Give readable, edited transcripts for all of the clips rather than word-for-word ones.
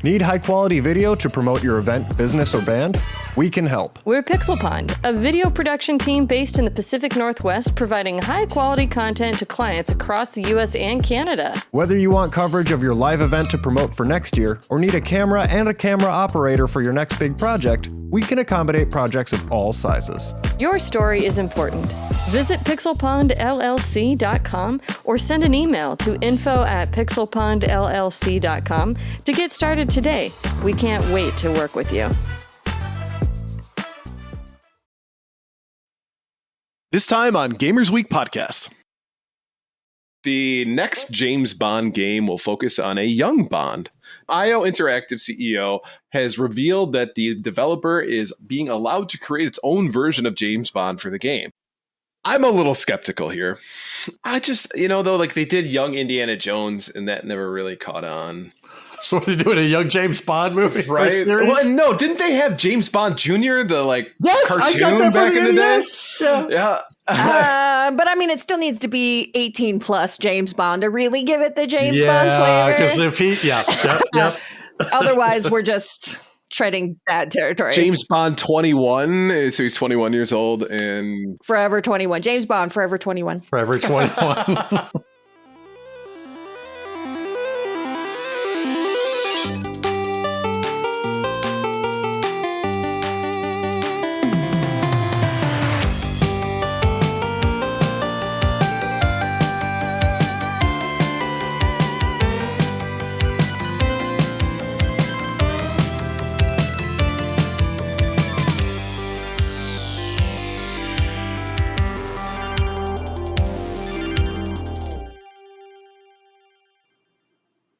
Need high-quality video to promote your event, business, or band? We can help. We're Pixel Pond, a video production team based in the Pacific Northwest, providing high-quality content to clients across the U.S. and Canada. Whether you want coverage of your live event to promote for next year, or need a camera and a camera operator for your next big project, we can accommodate projects of all sizes. Your story is important. Visit pixelpondllc.com or send an email to info@pixelpondllc.com to get started today. We can't wait to work with you. This time on Gamers Week podcast. The next James Bond game will focus on a young Bond. IO Interactive CEO has revealed that the developer is being allowed to create its own version of James Bond for the game. I'm a little skeptical here. I just, though, like they did Young Indiana Jones and that never really caught on. So what are they doing, a young James Bond movie? Right? Well, no, didn't they have James Bond Jr., the cartoon back in the day? Yeah. But I mean, it still needs to be 18 plus James Bond to really give it the James Bond flavor. Because if he, otherwise, we're just treading bad territory. James Bond 21, so he's 21 years old and Forever 21. James Bond, Forever 21. Forever 21.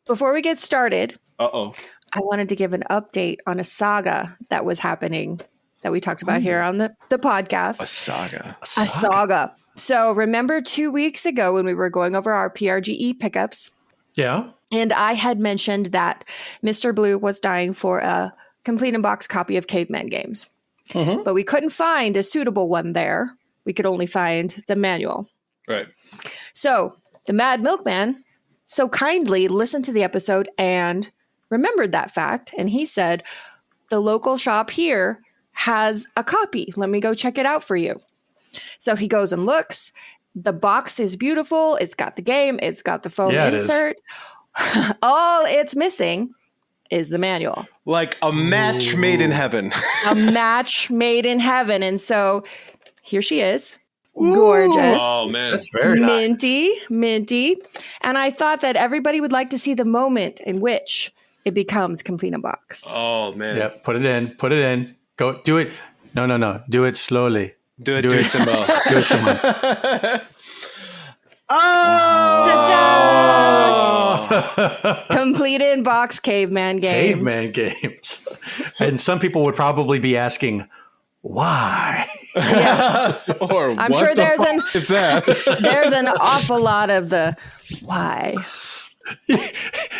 Before we get started, I wanted to give an update on a saga that was happening that we talked about here on the podcast. A saga. A saga. So remember 2 weeks ago when we were going over our PRGE pickups? Yeah. And I had mentioned that Mr. Blue was dying for a complete in box copy of Caveman Games. Mm-hmm. But we couldn't find a suitable one there. We could only find the manual. Right. So the Mad Milkman so kindly listened to the episode and remembered that fact. And he said, the local shop here has a copy. Let me go check it out for you. So he goes and looks. The box is beautiful. It's got the game. It's got the phone insert. All it's missing is the manual. Like a match made in heaven. A match made in heaven. And so here she is. Gorgeous. Oh, man. That's very minty. And I thought that everybody would like to see the moment in which it becomes complete in box. Oh, man. Yeah, put it in. Go, do it. No. Do it slowly. Do it, Simbo. Do it, Simbo. Ta-da! Complete in box Caveman Games. Caveman Games. And some people would probably be asking, why? Yeah. Or I'm sure there's is that? There's an awful lot of the why.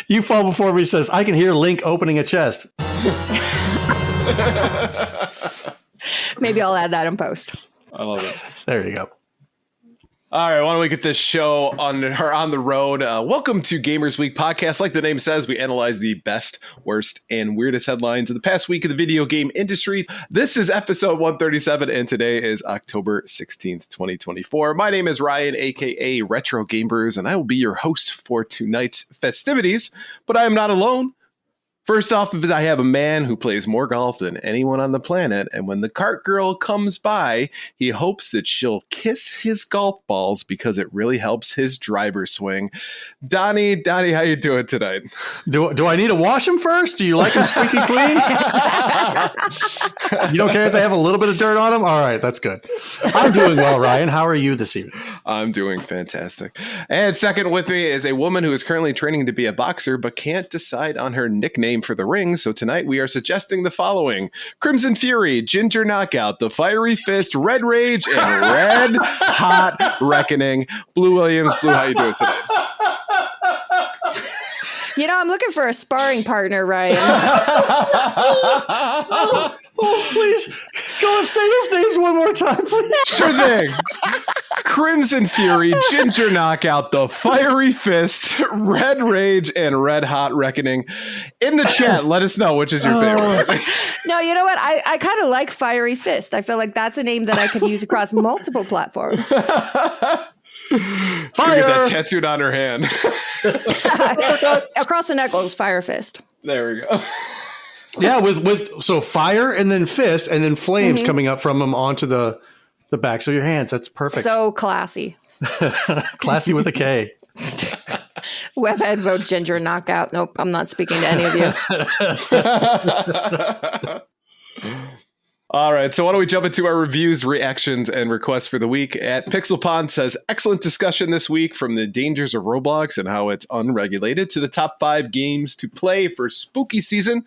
You fall before me says, I can hear Link opening a chest. Maybe I'll add that in post. I love it. There you go. All right, why don't we get this show on the road? Welcome to Gamers Week podcast. Like the name says, we analyze the best, worst, and weirdest headlines of the past week of the video game industry. This is episode 137, and today is October 16th, 2024. My name is Ryan, aka retrogamebrews, and I will be your host for tonight's festivities. But I am not alone. First off, I have a man who plays more golf than anyone on the planet, and when the cart girl comes by, he hopes that she'll kiss his golf balls because it really helps his driver swing. Donnie, how you doing tonight? Do I need to wash them first? Do you like them squeaky clean? You don't care if they have a little bit of dirt on them? All right, that's good. I'm doing well, Ryan. How are you this evening? I'm doing fantastic. And second with me is a woman who is currently training to be a boxer but can't decide on her nickname for the ring. So tonight we are suggesting the following: Crimson Fury, Ginger Knockout, The Fiery Fist, Red Rage, and Red Hot Reckoning. Blue Williams. Blue, how you doing tonight? You know, I'm looking for a sparring partner, Ryan. Oh, please go and say those names one more time, please. Sure thing. Crimson Fury, Ginger Knockout, the Fiery Fist, Red Rage, and Red Hot Reckoning. In the chat, let us know which is your favorite. No, you know what? I kind of like Fiery Fist. I feel like that's a name that I could use across multiple platforms. Fire! Get that tattooed on her hand. Across the knuckles, Fire Fist. There we go. Yeah, so fire and then fist and then flames coming up from them onto the backs of your hands. That's perfect. So classy. Classy with a K. Webhead vote Ginger Knockout. Nope, I'm not speaking to any of you. All right, so why don't we jump into our reviews, reactions, and requests for the week. At PixelPond says, excellent discussion this week from the dangers of Roblox and how it's unregulated to the top 5 games to play for spooky season.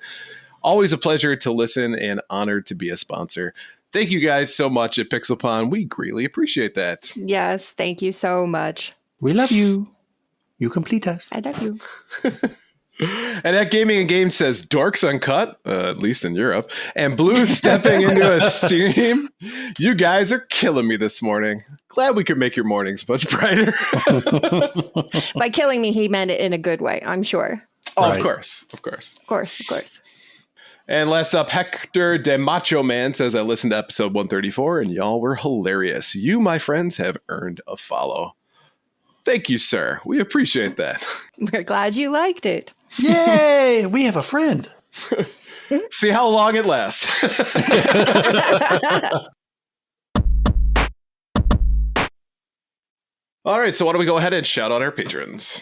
Always a pleasure to listen and honored to be a sponsor. Thank you guys so much at PixelPond. We greatly appreciate that. Yes, thank you so much. We love you. You complete us. I love you. And at Gaming and Games says, Dorks Uncut, at least in Europe, and Blue stepping into a stream. You guys are killing me this morning. Glad we could make your mornings much brighter. By killing me, he meant it in a good way, I'm sure. Oh, Right. of course. Of course. And last up, Hector de Macho Man says, I listened to episode 134 and y'all were hilarious. You, my friends, have earned a follow. Thank you, sir. We appreciate that. We're glad you liked it. Yay! We have a friend. See how long it lasts. All right, so why don't we go ahead and shout out our patrons?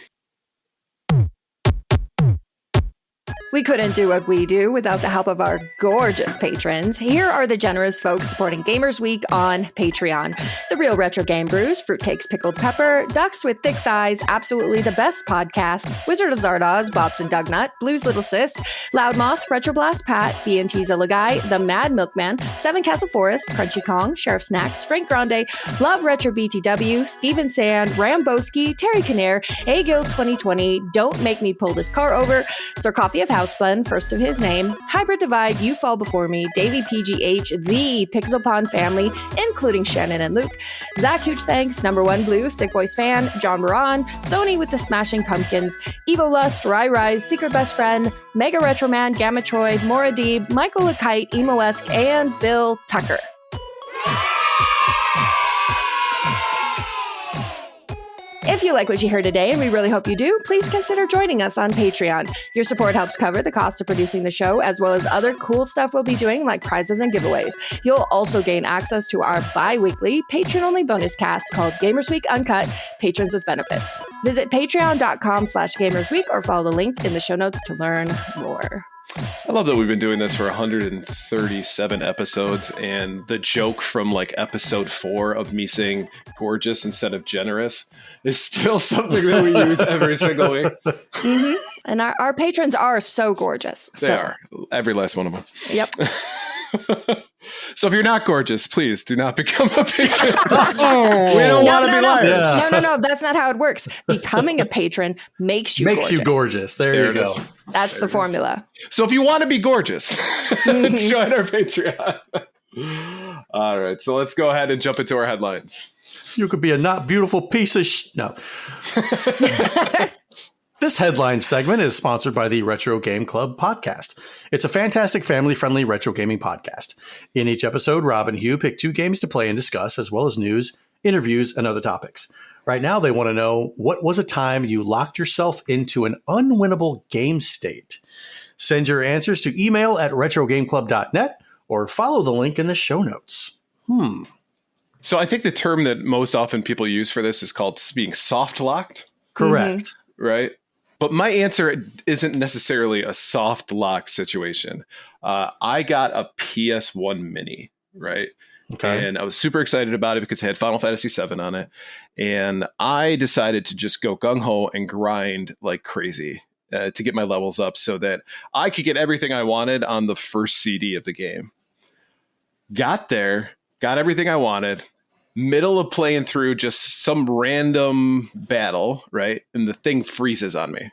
We couldn't do what we do without the help of our gorgeous patrons. Here are the generous folks supporting Gamers Week on Patreon. The Real Retro Game Brews, Fruitcakes Pickled Pepper, Ducks with Thick Thighs, Absolutely the Best Podcast, Wizard of Zardoz, Bots and Dugnut, Blues Little Sis, Loudmouth, Retroblast Pat, BNT Zilla Guy, The Mad Milkman, Seven Castle Forest, Crunchy Kong, Sheriff Snacks, Frank Grande, Love Retro BTW, Steven Sand, Ramboski, Terry Kinnair, A-Guild 2020, Don't Make Me Pull This Car Over, Sir Coffee of Housebun, first of his name, Hybrid Divide, You Fall Before Me, Davey PGH, the PixelPond family, including Shannon and Luke, Zach Huge Thanks, Number One Blue, Sick Voice Fan, John Moran, Sony with the Smashing Pumpkins, Evo Lust, Rise, Secret Best Friend, Mega Retro Man, Gamatroid, Moradib, Michael LeKite, Emo-esque, and Bill Tucker. If you like what you heard today, and we really hope you do, please consider joining us on Patreon. Your support helps cover the cost of producing the show, as well as other cool stuff we'll be doing, like prizes and giveaways. You'll also gain access to our bi-weekly, patron-only bonus cast called Gamers Week Uncut, Patrons with Benefits. Visit patreon.com/gamersweek or follow the link in the show notes to learn more. I love that we've been doing this for 137 episodes, and the joke from like episode 4 of me saying gorgeous instead of generous is still something that we use every single week. Mm-hmm. And our patrons are so gorgeous. They are. Every last one of them. Yep. So if you're not gorgeous, please do not become a patron. We don't want to be liars. Yeah. No. That's not how it works. Becoming a patron makes you gorgeous. There you go. That's the formula. So if you want to be gorgeous, join our Patreon. All right. So let's go ahead and jump into our headlines. You could be a not beautiful piece of no. This headline segment is sponsored by the Retro Game Club podcast. It's a fantastic family-friendly retro gaming podcast. In each episode, Rob and Hugh pick 2 games to play and discuss, as well as news, interviews, and other topics. Right now, they want to know, what was a time you locked yourself into an unwinnable game state? Send your answers to email at retrogameclub.net or follow the link in the show notes. So I think the term that most often people use for this is called being soft locked. Correct. Right? But my answer isn't necessarily a soft lock situation. I got a PS1 Mini, right? Okay. And I was super excited about it because it had Final Fantasy VII on it. And I decided to just go gung-ho and grind like crazy to get my levels up so that I could get everything I wanted on the first CD of the game. Got there, got everything I wanted. Middle of playing through just some random battle, right? And the thing freezes on me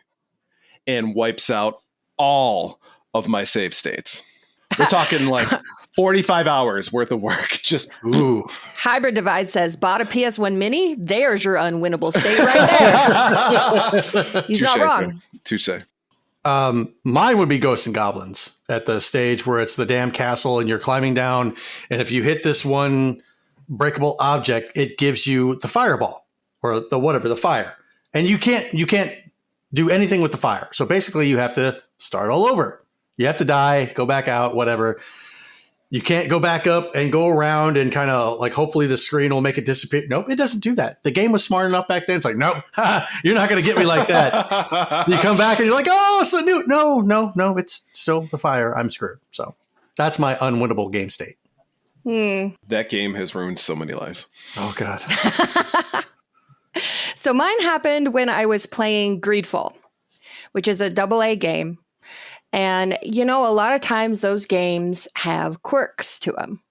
and wipes out all of my save states. We're talking like 45 hours worth of work. Just Ooh. Hybrid Divide says, bought a PS1 Mini? There's your unwinnable state right there. He's not wrong. Touche. Mine would be Ghosts and Goblins at the stage where it's the damn castle and you're climbing down. And if you hit this one breakable object, it gives you the fireball or the fire. And you can't do anything with the fire. So basically you have to start all over. You have to die, go back out, whatever. You can't go back up and go around and kind of like, hopefully the screen will make it disappear. Nope, it doesn't do that. The game was smart enough back then. It's like, nope, you're not going to get me like that. You come back and you're like, oh, so new. No, it's still the fire. I'm screwed. So that's my unwinnable game state. That game has ruined so many lives. Oh, God. So mine happened when I was playing Greedfall, which is a AA game. And, a lot of times those games have quirks to them.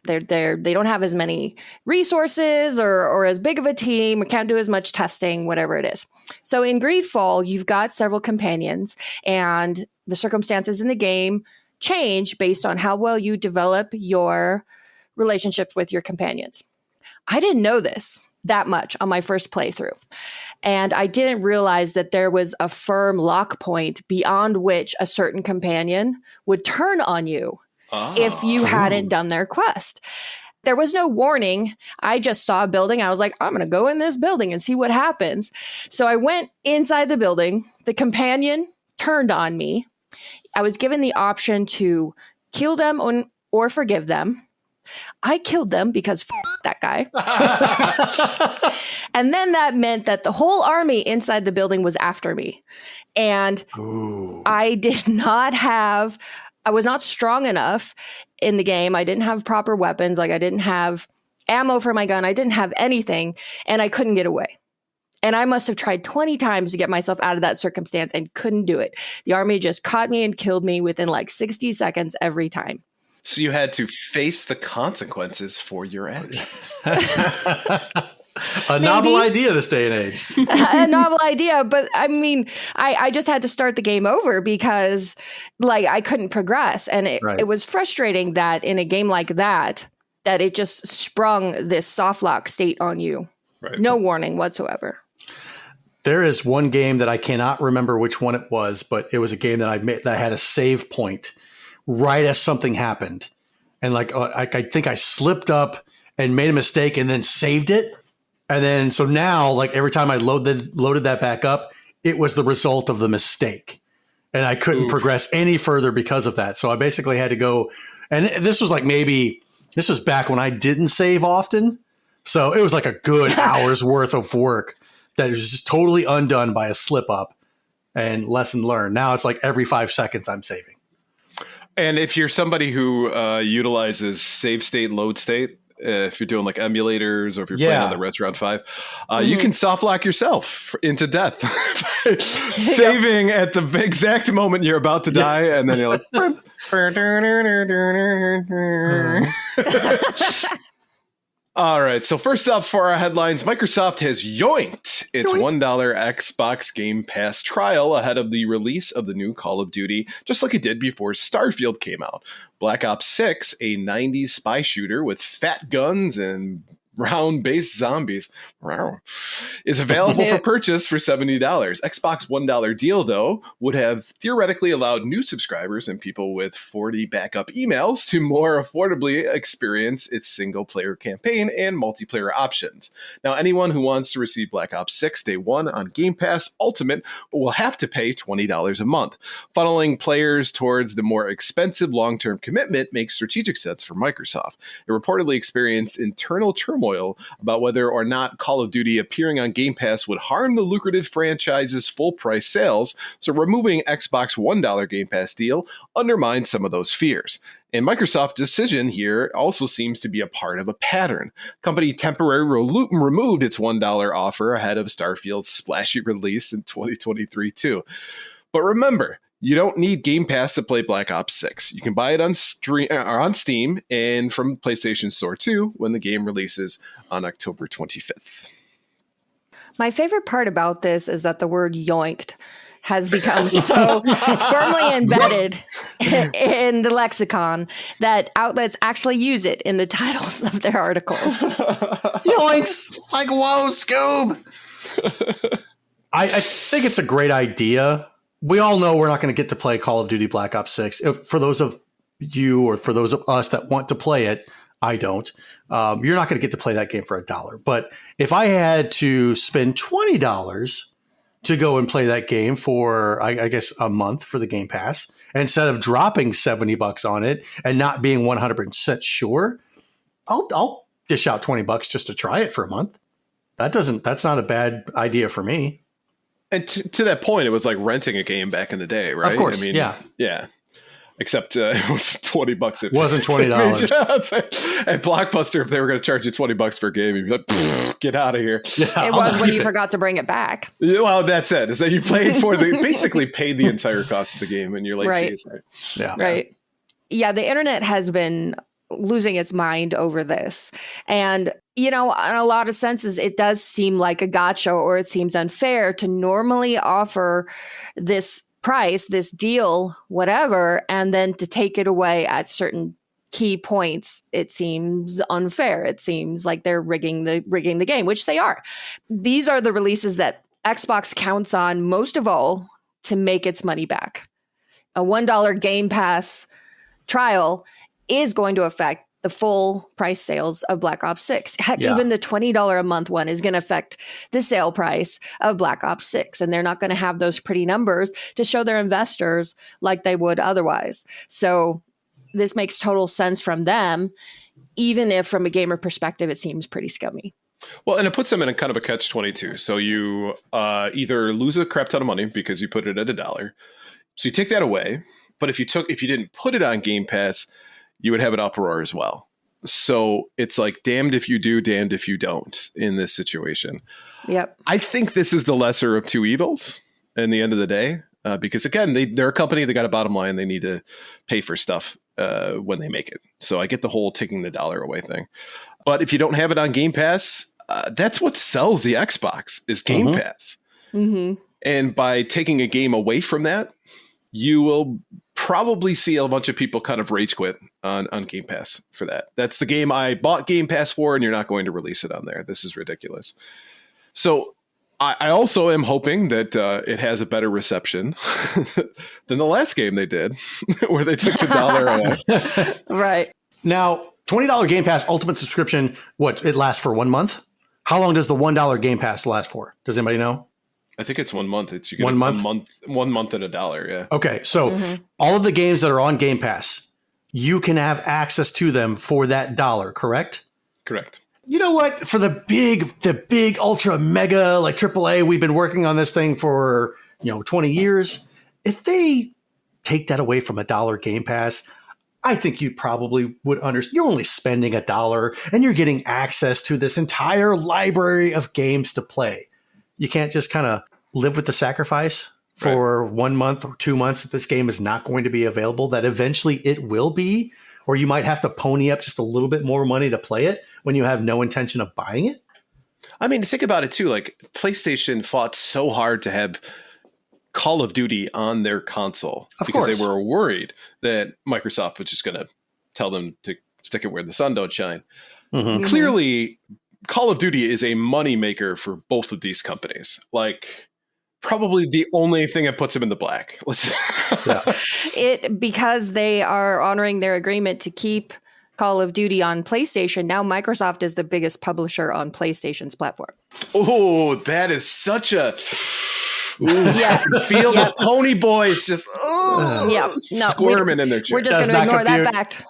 They don't have as many resources or as big of a team or can't do as much testing, whatever it is. So in Greedfall, you've got several companions and the circumstances in the game change based on how well you develop your relationships with your companions. I didn't know this that much on my first playthrough. And I didn't realize that there was a firm lock point beyond which a certain companion would turn on you if you hadn't done their quest. There was no warning. I just saw a building. I was like, I'm going to go in this building and see what happens. So I went inside the building. The companion turned on me. I was given the option to kill them or forgive them. I killed them because that guy. And then that meant that the whole army inside the building was after me. And I was not strong enough in the game. I didn't have proper weapons. Like I didn't have ammo for my gun. I didn't have anything and I couldn't get away. And I must have tried 20 times to get myself out of that circumstance and couldn't do it. The army just caught me and killed me within like 60 seconds every time. So you had to face the consequences for your actions. A novel idea this day and age. A novel idea. But I mean, I just had to start the game over because like I couldn't progress. And it was frustrating that in a game like that it just sprung this softlock state on you. Right. No warning whatsoever. There is one game that I cannot remember which one it was, but it was a game that I made that had a save point right as something happened. And like, I think I slipped up and made a mistake and then saved it. And then, so now like every time I loaded that back up, it was the result of the mistake. And I couldn't progress any further because of that. So I basically had to go, and this was back when I didn't save often. So it was like a good hour's worth of work that was just totally undone by a slip up and lesson learned. Now it's like every 5 seconds I'm saving. And if you're somebody who utilizes save state, load state, if you're doing like emulators or if you're playing on the Retron 5, you can soft lock yourself into death. Saving at the exact moment you're about to die. And then you're like, all right. So first up for our headlines, Microsoft has yoinked its $1 Xbox Game Pass trial ahead of the release of the new Call of Duty, just like it did before Starfield came out. Black Ops 6, a 90s spy shooter with fat guns and round-based zombies, is available for purchase for $70. Xbox $1 deal, though, would have theoretically allowed new subscribers and people with 40 backup emails to more affordably experience its single-player campaign and multiplayer options. Now, anyone who wants to receive Black Ops 6 Day 1 on Game Pass Ultimate will have to pay $20 a month. Funneling players towards the more expensive long-term commitment makes strategic sense for Microsoft. It reportedly experienced internal turmoil about whether or not Call of Duty appearing on Game Pass would harm the lucrative franchise's full-price sales, so removing Xbox $1 Game Pass deal undermines some of those fears. And Microsoft's decision here also seems to be a part of a pattern. Company temporarily removed its $1 offer ahead of Starfield's splashy release in 2023 too. But remember, you don't need Game Pass to play Black Ops 6. You can buy it on Steam and from PlayStation Store too when the game releases on October 25th. My favorite part about this is that the word yoinked has become so firmly embedded in the lexicon that outlets actually use it in the titles of their articles. Yoinks! Like, whoa, Scoob! I think it's a great idea. We all know we're not going to get to play Call of Duty Black Ops 6. For those of you or for those of us that want to play it, I don't. You're not going to get to play that game for $1. But if I had to spend $20 to go and play that game for, I guess, a month for the Game Pass, instead of dropping $70 on it and not being 100% sure, I'll dish out $20 just to try it for a month. That's not a bad idea for me. And to that point, it was like renting a game back in the day, right? Of course, I mean, yeah. Except it was $20. It wasn't $20. At Blockbuster, if they were going to charge you $20 for a game, you'd be like, "Get out of here!" Yeah, It was when you forgot to bring it back. Yeah, well, that's it. Is that you basically paid the entire cost of the game, and you're like, Right. "Geez, right?" Yeah. Right. Yeah, the internet has been losing its mind over this. And, in a lot of senses, it does seem like a gotcha, or it seems unfair to normally offer this price, this deal, whatever, and then to take it away at certain key points. It seems unfair. It seems like they're rigging the game, which they are. These are the releases that Xbox counts on most of all to make its money back. A $1 Game Pass trial is going to affect the full price sales of Black Ops 6. Heck, Yeah. even the $20 a month one is going to affect the sale price of Black Ops 6. And they're not going to have those pretty numbers to show their investors like they would otherwise. So this makes total sense from them, even if from a gamer perspective, it seems pretty scummy. Well, and it puts them in a kind of a catch-22. So you either lose a crap ton of money because you put it at $1. So you take that away. But if you didn't put it on Game Pass, you would have an uproar as well. So it's like damned if you do, damned if you don't in this situation. Yep. I think this is the lesser of two evils in the end of the day, because again, they're a company, they got a bottom line, they need to pay for stuff when they make it. So I get the whole taking the dollar away thing. But if you don't have it on Game Pass, that's what sells the Xbox is Game Pass. Mm-hmm. And by taking a game away from that, you will probably see a bunch of people kind of rage quit on Game Pass for that. That's the game I bought Game Pass for, and you're not going to release it on there. This is ridiculous. So I also am hoping that it has a better reception than the last game they did, where they took the dollar away. Right. Now, $20 Game Pass Ultimate subscription, it lasts for 1 month? How long does the $1 Game Pass last for? Does anybody know? I think it's 1 month. You get 1 month? 1 month at $1. Yeah. Okay. So all of the games that are on Game Pass, you can have access to them for that $1, correct? Correct. You know what? For the big ultra mega like AAA, we've been working on this thing for 20 years. If they take that away from $1 Game Pass, I think you probably would understand. You're only spending $1 and you're getting access to this entire library of games to play. You can't just kind of live with the sacrifice for 1 month or 2 months that this game is not going to be available, that eventually it will be, or you might have to pony up just a little bit more money to play it when you have no intention of buying it. I mean, think about it too. Like PlayStation fought so hard to have Call of Duty on their console because they were worried that Microsoft was just going to tell them to stick it where the sun don't shine. Mm-hmm. Clearly, Call of Duty is a moneymaker for both of these companies. Like, probably the only thing that puts them in the black. Because they are honoring their agreement to keep Call of Duty on PlayStation. Now Microsoft is the biggest publisher on PlayStation's platform. Oh, that is such a... Yeah. Feel the pony boys just squirming in their chair. We're just going to ignore that fact.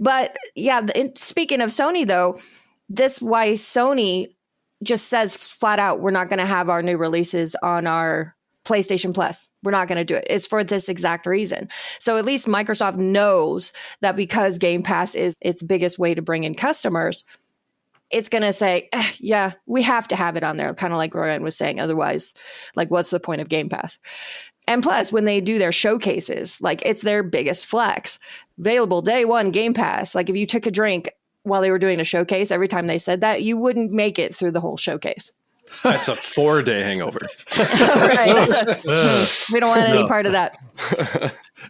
But yeah, speaking of Sony, though, this why Sony just says flat out, we're not going to have our new releases on our PlayStation Plus. We're not going to do it. It's for this exact reason. So at least Microsoft knows that because Game Pass is its biggest way to bring in customers, it's going to say, yeah, we have to have it on there. Kind of like Ryan was saying. Otherwise, like, what's the point of Game Pass? And plus, when they do their showcases, like, it's their biggest flex. Available day one, Game Pass. Like, if you took a drink while they were doing a showcase, every time they said that, you wouldn't make it through the whole showcase. That's a 4-day hangover. Right. We don't want any part of that.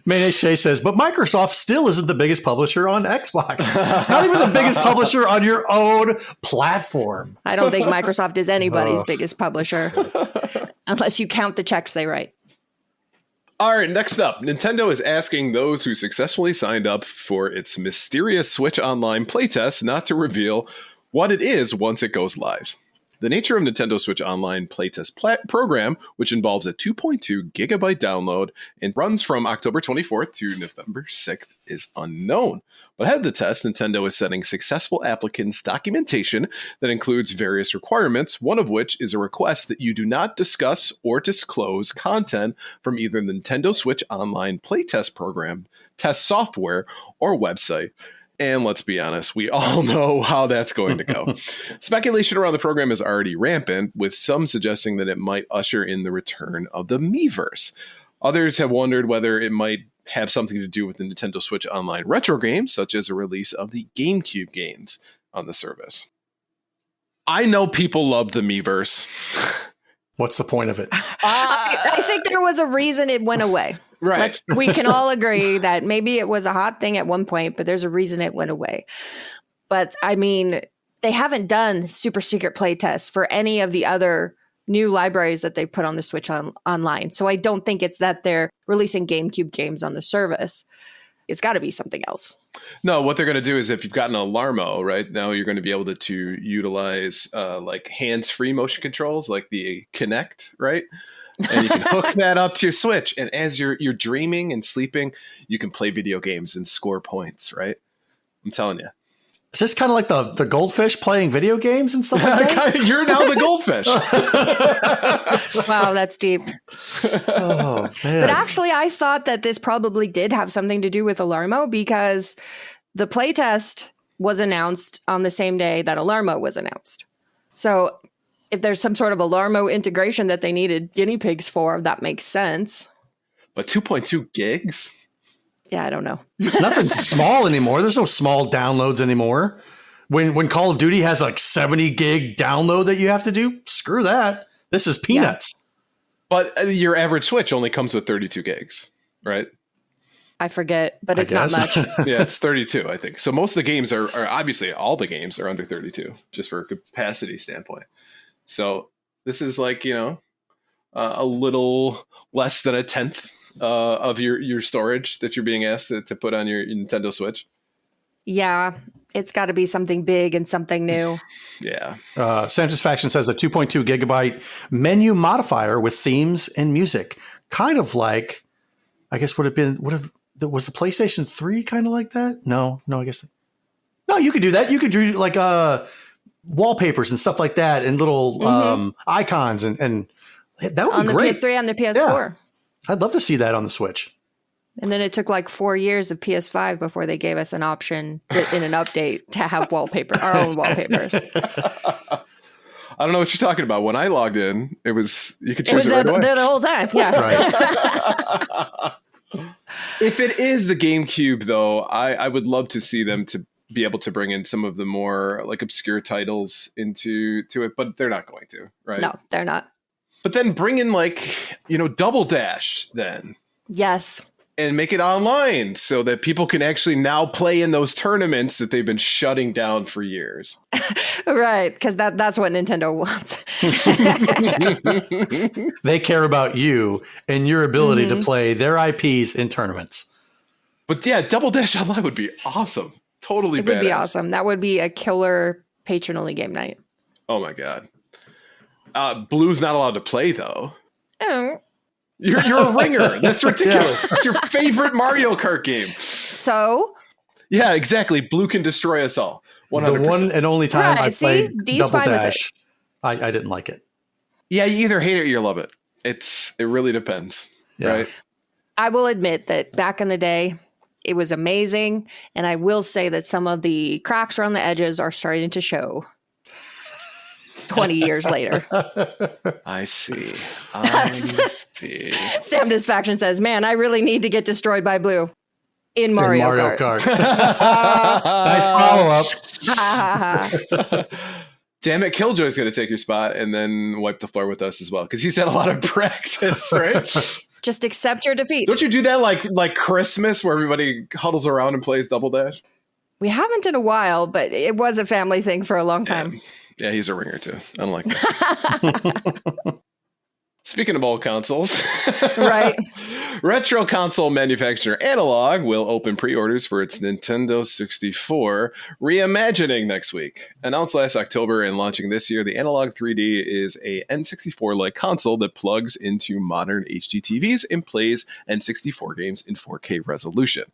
Mayonnaise Shay says, but Microsoft still isn't the biggest publisher on Xbox. Not even the biggest publisher on your own platform. I don't think Microsoft is anybody's biggest publisher, unless you count the checks they write. All right, next up, Nintendo is asking those who successfully signed up for its mysterious Switch Online playtest not to reveal what it is once it goes live. The nature of Nintendo Switch Online playtest program, which involves a 2.2 gigabyte download and runs from October 24th to November 6th, is unknown. But ahead of the test, Nintendo is sending successful applicants documentation that includes various requirements, one of which is a request that you do not discuss or disclose content from either the Nintendo Switch Online playtest program, test software, or website. And let's be honest, we all know how that's going to go. Speculation around the program is already rampant, with some suggesting that it might usher in the return of the Miiverse. Others have wondered whether it might have something to do with the Nintendo Switch Online retro games, such as a release of the GameCube games on the service. I know people love the Miiverse. What's the point of it? I think there was a reason it went away. Right. We can all agree that maybe it was a hot thing at one point, but there's a reason it went away. But I mean, they haven't done super secret playtests for any of the other new libraries that they put on the Switch online. So I don't think it's that they're releasing GameCube games on the service. It's got to be something else. No, what they're going to do is if you've got an Alarmo, right, now you're going to be able to utilize like hands-free motion controls like the Kinect, right? And you can hook that up to your Switch. And as you're dreaming and sleeping, you can play video games and score points, right? I'm telling you. Is this kind of like the goldfish playing video games and stuff like that? You're now the goldfish. Wow, that's deep. Oh, man. But actually, I thought that this probably did have something to do with Alarmo because the playtest was announced on the same day that Alarmo was announced. So if there's some sort of Alarmo integration that they needed guinea pigs for, that makes sense. But 2.2 gigs? Yeah, I don't know. Nothing's small anymore. There's no small downloads anymore. When Call of Duty has like 70 gig download that you have to do, screw that. This is peanuts. Yeah. But your average Switch only comes with 32 gigs, right? I forget, but it's not much. Yeah, it's 32, I think. So most of the games are obviously all the games are under 32, just for a capacity standpoint. So this is like, a little less than a tenth of your storage that you're being asked to put on your Nintendo Switch. Yeah, it's got to be something big and something new. Yeah. Satisfaction says a 2.2 gigabyte menu modifier with themes and music. Kind of like, I guess was the PlayStation 3 kind of like that? No, I guess. No, you could do that. You could do like wallpapers and stuff like that and little icons and that would be great. On the PS3 and the PS4. Yeah. I'd love to see that on the Switch. And then it took like 4 years of PS5 before they gave us an option in an update to have our own wallpapers. I don't know what you're talking about. When I logged in, you could choose it right away. There the whole time. Yeah. Right. If it is the GameCube, though, I would love to see them to be able to bring in some of the more like obscure titles into it, but they're not going to, right? No, they're not. But then bring in like, Double Dash then. Yes. And make it online so that people can actually now play in those tournaments that they've been shutting down for years. Right, because that's what Nintendo wants. They care about you and your ability to play their IPs in tournaments. But yeah, Double Dash Online would be awesome. Totally badass. It would be awesome. That would be a killer patron-only game night. Oh my God. Blue's not allowed to play though. Oh. You're a ringer. That's ridiculous. It's your favorite Mario Kart game. So? Yeah, exactly. Blue can destroy us all. 100%. The one and only time I played D's Double fine Dash, I didn't like it. Yeah, you either hate it or you love it. It really depends, right? I will admit that back in the day, it was amazing. And I will say that some of the cracks around the edges are starting to show 20 years later. I see. Sam Disfaction says, man, I really need to get destroyed by Blue in Mario Kart. Nice follow-up. Damn it, Killjoy's going to take your spot and then wipe the floor with us as well, because he's had a lot of practice, right? Just accept your defeat. Don't you do that like Christmas where everybody huddles around and plays Double Dash? We haven't in a while, but it was a family thing for a long time. Yeah, he's a ringer too. Unlike that. Speaking of old consoles, Right. retro console manufacturer Analogue will open pre-orders for its Nintendo 64 reimagining next week. Announced last October and launching this year, the Analogue 3D is a N64-like console that plugs into modern HD TVs and plays N64 games in 4K resolution.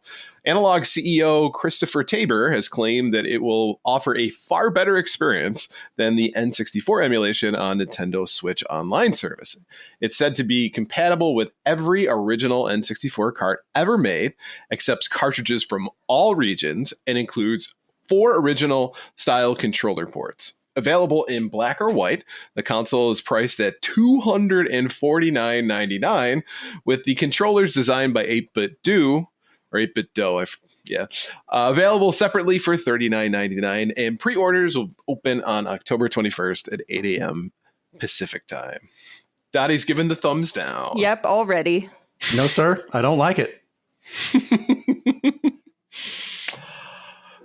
Analogue CEO Christopher Tabor has claimed that it will offer a far better experience than the N64 emulation on Nintendo Switch Online service. It's said to be compatible with every original N64 cart ever made, accepts cartridges from all regions, and includes 4 original style controller ports. Available in black or white, the console is priced at $249.99, with the controllers designed by 8-Bit Do, or 8-Bit Dough, available separately for $39.99, and pre-orders will open on October 21st at 8 a.m. Pacific time. Dottie's given the thumbs down. Yep, already. No, sir, I don't like it.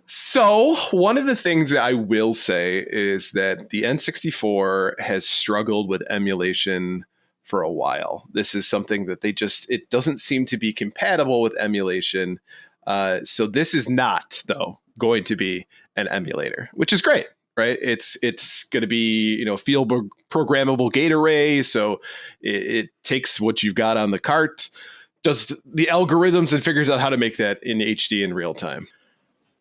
So, one of the things that I will say is that the N64 has struggled with emulation for a while. This is something that it doesn't seem to be compatible with emulation. So this is not, though, going to be an emulator, which is great, right? It's going to be, field programmable gate array. So it takes what you've got on the cart, does the algorithms and figures out how to make that in HD in real time.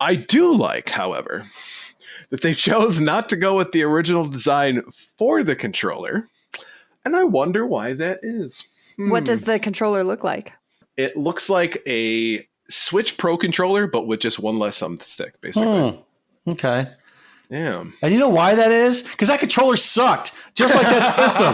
I do like, however, that they chose not to go with the original design for the controller. And I wonder why that is. What does the controller look like? It looks like a Switch Pro controller, but with just one less thumbstick, basically. Okay. Yeah. And you know why that is? Because that controller sucked, just like that system.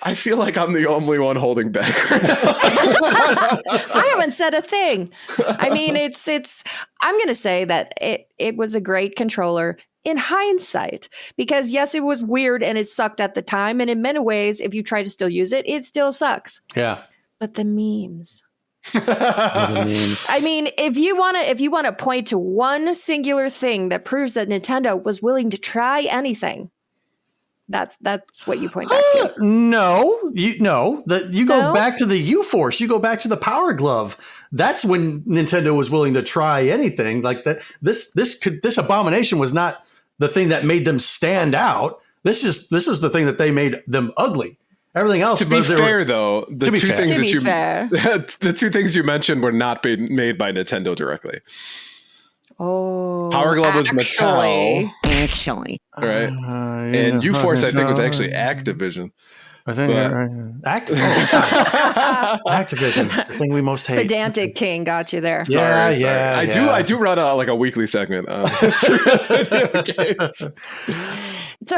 I feel like I'm the only one holding back. I haven't said a thing. I mean, I'm going to say that it was a great controller in hindsight, because yes, it was weird and it sucked at the time. And in many ways, if you try to still use it, it still sucks. Yeah. But the memes. The memes. I mean, if you want to point to one singular thing that proves that Nintendo was willing to try anything, that's what you point back to. You go back to the U-Force. You go back to the Power Glove. That's when Nintendo was willing to try anything like that. This abomination was not the thing that made them stand out. This is the thing that they made them ugly. Everything else. To be fair, though, the two things you mentioned were not made by Nintendo directly. Oh, Power Glove was Mattel, Actually, right? And U-Force, I think, was actually Activision. I think Activision, the thing we most hate. Pedantic King got you there. Sorry. I do run a weekly segment. So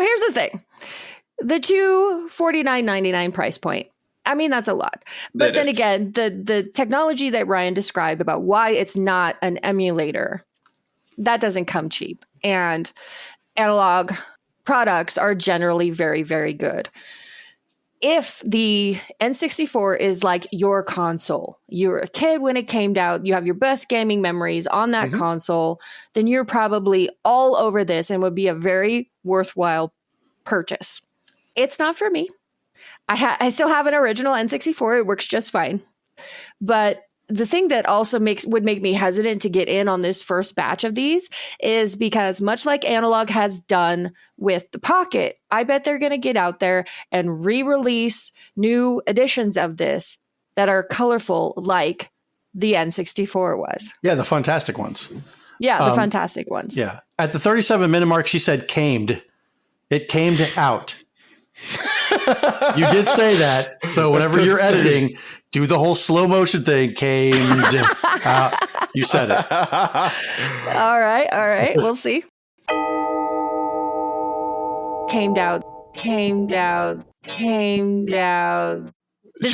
here's the thing: the $249.99 price point. I mean, that's a lot. But then again, the technology that Ryan described about why it's not an emulator, that doesn't come cheap. And analog products are generally very, very good. If the N64 is like your console, you're a kid when it came out, you have your best gaming memories on that console, then you're probably all over this and would be a very worthwhile purchase. It's not for me. I still have an original N64. It works just fine. But the thing that also would make me hesitant to get in on this first batch of these is because much like Analogue has done with the Pocket, I bet they're going to get out there and re-release new editions of this that are colorful like the N64 was. Yeah, the fantastic ones. Yeah, the fantastic ones. Yeah. At the 37-minute mark, she said camed. It camed out. You did say that. So whenever you're editing, do the whole slow motion thing. Camed out. You said it. All right. We'll see. Camed out. This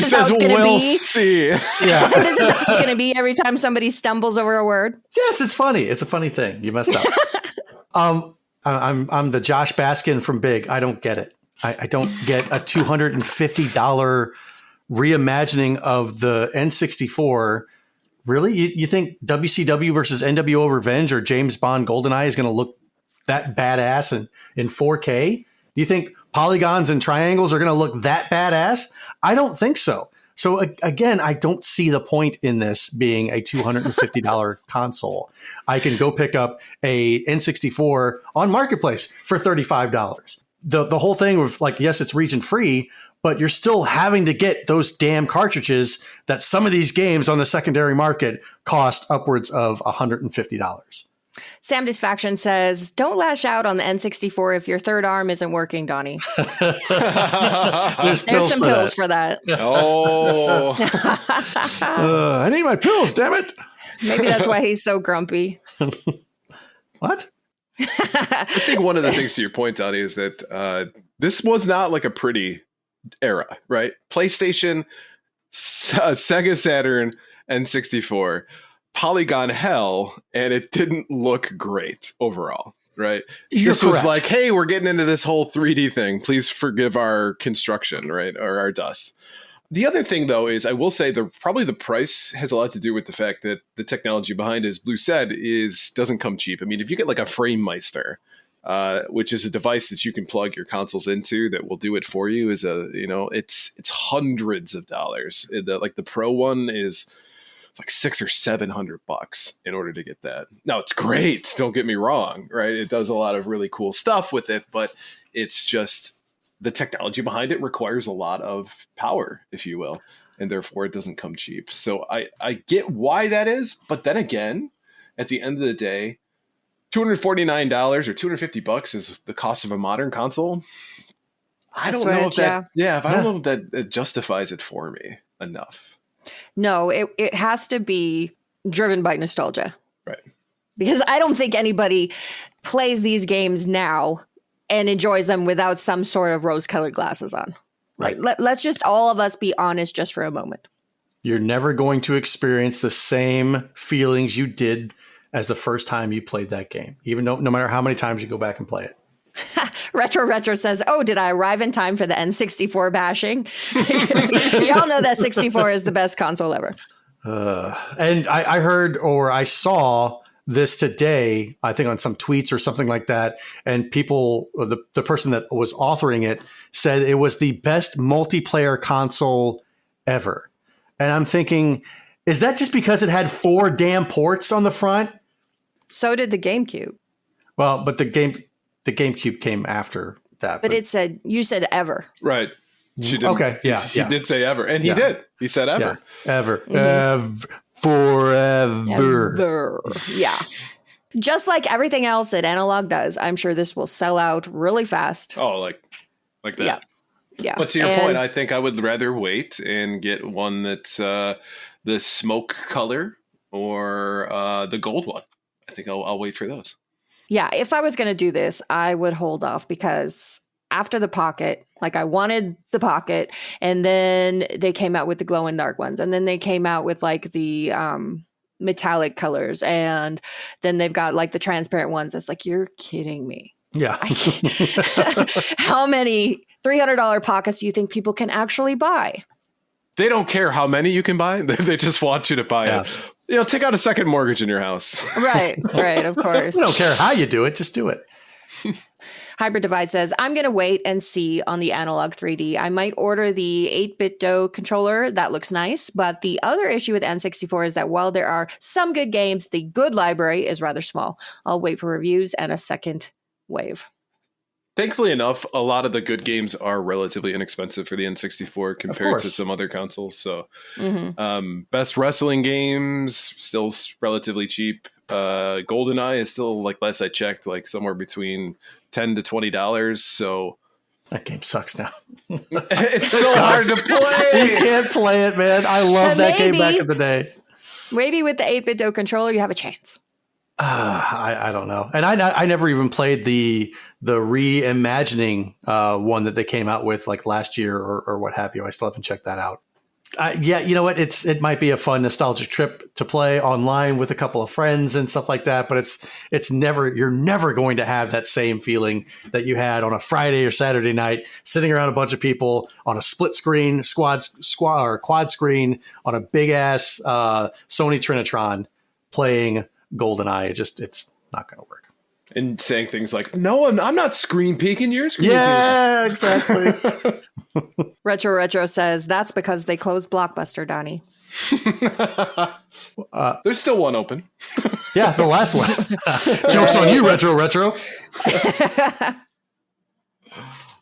is how it's going to be. See. Yeah. This is how it's going to be every time somebody stumbles over a word. Yes, it's funny. It's a funny thing. You messed up. I'm the Josh Baskin from Big. I don't get it. I don't get a $250 reimagining of the N64. Really? You think WCW versus NWO Revenge or James Bond GoldenEye is going to look that badass in 4K? Do you think polygons and triangles are going to look that badass? I don't think so. So again, I don't see the point in this being a $250 console. I can go pick up a N64 on Marketplace for $35. The whole thing with like, yes, it's region free, but you're still having to get those damn cartridges that some of these games on the secondary market cost upwards of $150. Sam Disfaction says, don't lash out on the N64 if your third arm isn't working, Donnie. There's some pills for that. Oh, I need my pills, damn it. Maybe that's why he's so grumpy. What? I think one of the things to your point, Donnie, is that this was not like a pretty era, right? PlayStation, Sega Saturn, N64, polygon hell, and it didn't look great overall, right? This was like, hey, we're getting into this whole 3D thing. Please forgive our construction, right? Or our dust. The other thing, though, is I will say probably the price has a lot to do with the fact that the technology behind it, as Blue said, doesn't come cheap. I mean, if you get like a FrameMeister, which is a device that you can plug your consoles into that will do it for you, it's hundreds of dollars. The Pro one is like $600 or $700 in order to get that. Now it's great. Don't get me wrong, right? It does a lot of really cool stuff with it, but it's just the technology behind it requires a lot of power, if you will, and therefore it doesn't come cheap. So I get why that is, but then again, at the end of the day, $249 or $250 is the cost of a modern console. I don't know if that justifies it for me enough. No, it has to be driven by nostalgia. Right. Because I don't think anybody plays these games now and enjoys them without some sort of rose-colored glasses on. Right. Like, let's just all of us be honest just for a moment. You're never going to experience the same feelings you did as the first time you played that game, even though no matter how many times you go back and play it. Retro says, oh, did I arrive in time for the N64 bashing? Y'all know that 64 is the best console ever. And I heard or I saw this today, I think on some tweets or something like that. And people, the person that was authoring it said it was the best multiplayer console ever. And I'm thinking, is that just because it had 4 damn ports on the front? So did the GameCube. Well, but the GameCube came after that. But you said ever. Right. She didn't. Okay. Yeah. He did say ever. And he did. He said ever. Yeah. Ever. Mm-hmm. Forever. Yeah. Just like everything else that Analogue does, I'm sure this will sell out really fast. Oh, like that. Yeah. But to your point, I think I would rather wait and get one that's the smoke color or the gold one. I think I'll wait for those. Yeah, if I was going to do this, I would hold off because after the Pocket, like I wanted the Pocket, and then they came out with the glow in dark ones, and then they came out with like the metallic colors, and then they've got like the transparent ones. It's like, you're kidding me. Yeah. How many $300 Pockets do you think people can actually buy? They don't care how many you can buy. They just want you to buy it. Take out a second mortgage in your house. Right, of course. We don't care how you do it, just do it. Hybrid Divide says, I'm going to wait and see on the Analogue 3D. I might order the 8-bit controller. That looks nice. But the other issue with N64 is that while there are some good games, the good library is rather small. I'll wait for reviews and a second wave. Thankfully enough, a lot of the good games are relatively inexpensive for the N64 compared to some other consoles. So best wrestling games, still relatively cheap. GoldenEye is still, like last I checked, like somewhere between $10 to $20. So that game sucks now. It's so hard to play. You can't play it, man. I love that game back in the day. Maybe with the 8-bit controller, you have a chance. I don't know. And I never even played the reimagining one that they came out with like last year or what have you. I still haven't checked that out. Yeah, you know what? It might be a fun nostalgic trip to play online with a couple of friends and stuff like that. But you're never going to have that same feeling that you had on a Friday or Saturday night, sitting around a bunch of people on a split screen, quad screen on a big ass Sony Trinitron playing GoldenEye. It's not going to work. And saying things like, "No, I'm not screen peeking. You're screen Yeah, exactly. Retro says that's because they closed Blockbuster, Donnie. There's still one open. Yeah, the last one. Joke's on you, Retro.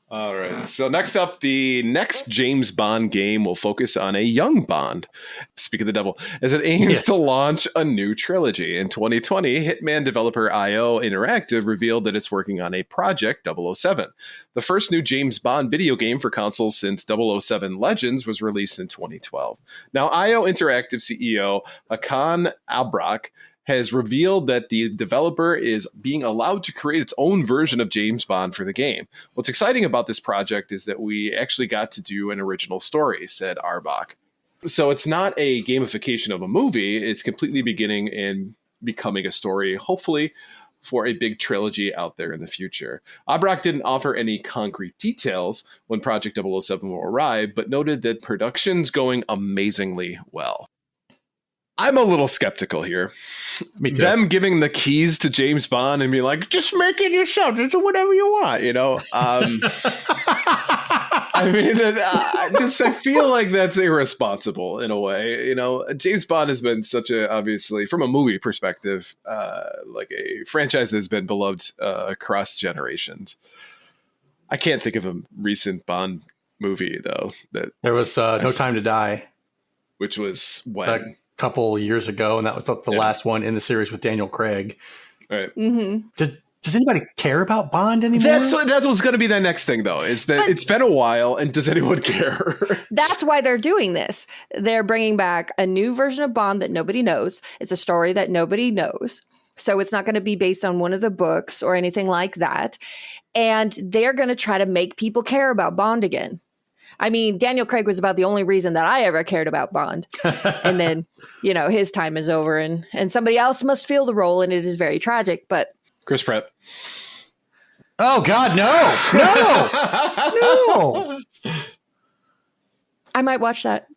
All right. So next up, the next James Bond game will focus on a young Bond. Speak of the devil, as it aims to launch a new trilogy. In 2020, Hitman developer IO Interactive revealed that it's working on a Project 007. The first new James Bond video game for consoles since 007 Legends was released in 2012. Now, IO Interactive CEO Hakan Albrak has revealed that the developer is being allowed to create its own version of James Bond for the game. What's exciting about this project is that we actually got to do an original story, said Arbach. So it's not a gamification of a movie. It's completely beginning and becoming a story, hopefully, for a big trilogy out there in the future. Arbach didn't offer any concrete details when Project 007 will arrive, but noted that production's going amazingly well. I'm a little skeptical here. Me too. Them giving the keys to James Bond and being like, just make it yourself, just do whatever you want, you know? I mean, I feel like that's irresponsible in a way. You know, James Bond has been such a, obviously, from a movie perspective, like a franchise that has been beloved across generations. I can't think of a recent Bond movie, though. That there was No Time to Die. Which was when? Couple years ago, and that was the last one in the series with Daniel Craig. Right. Mm-hmm. Does anybody care about Bond anymore? That's what's going to be the next thing, though, is that it's been a while, and does anyone care? That's why they're doing this. They're bringing back a new version of Bond that nobody knows. It's a story that nobody knows. So it's not going to be based on one of the books or anything like that. And they're going to try to make people care about Bond again. I mean, Daniel Craig was about the only reason that I ever cared about Bond. And then, you know, his time is over and somebody else must feel the role. And it is very tragic, but. Chris Pratt. Oh, God, no. I might watch that.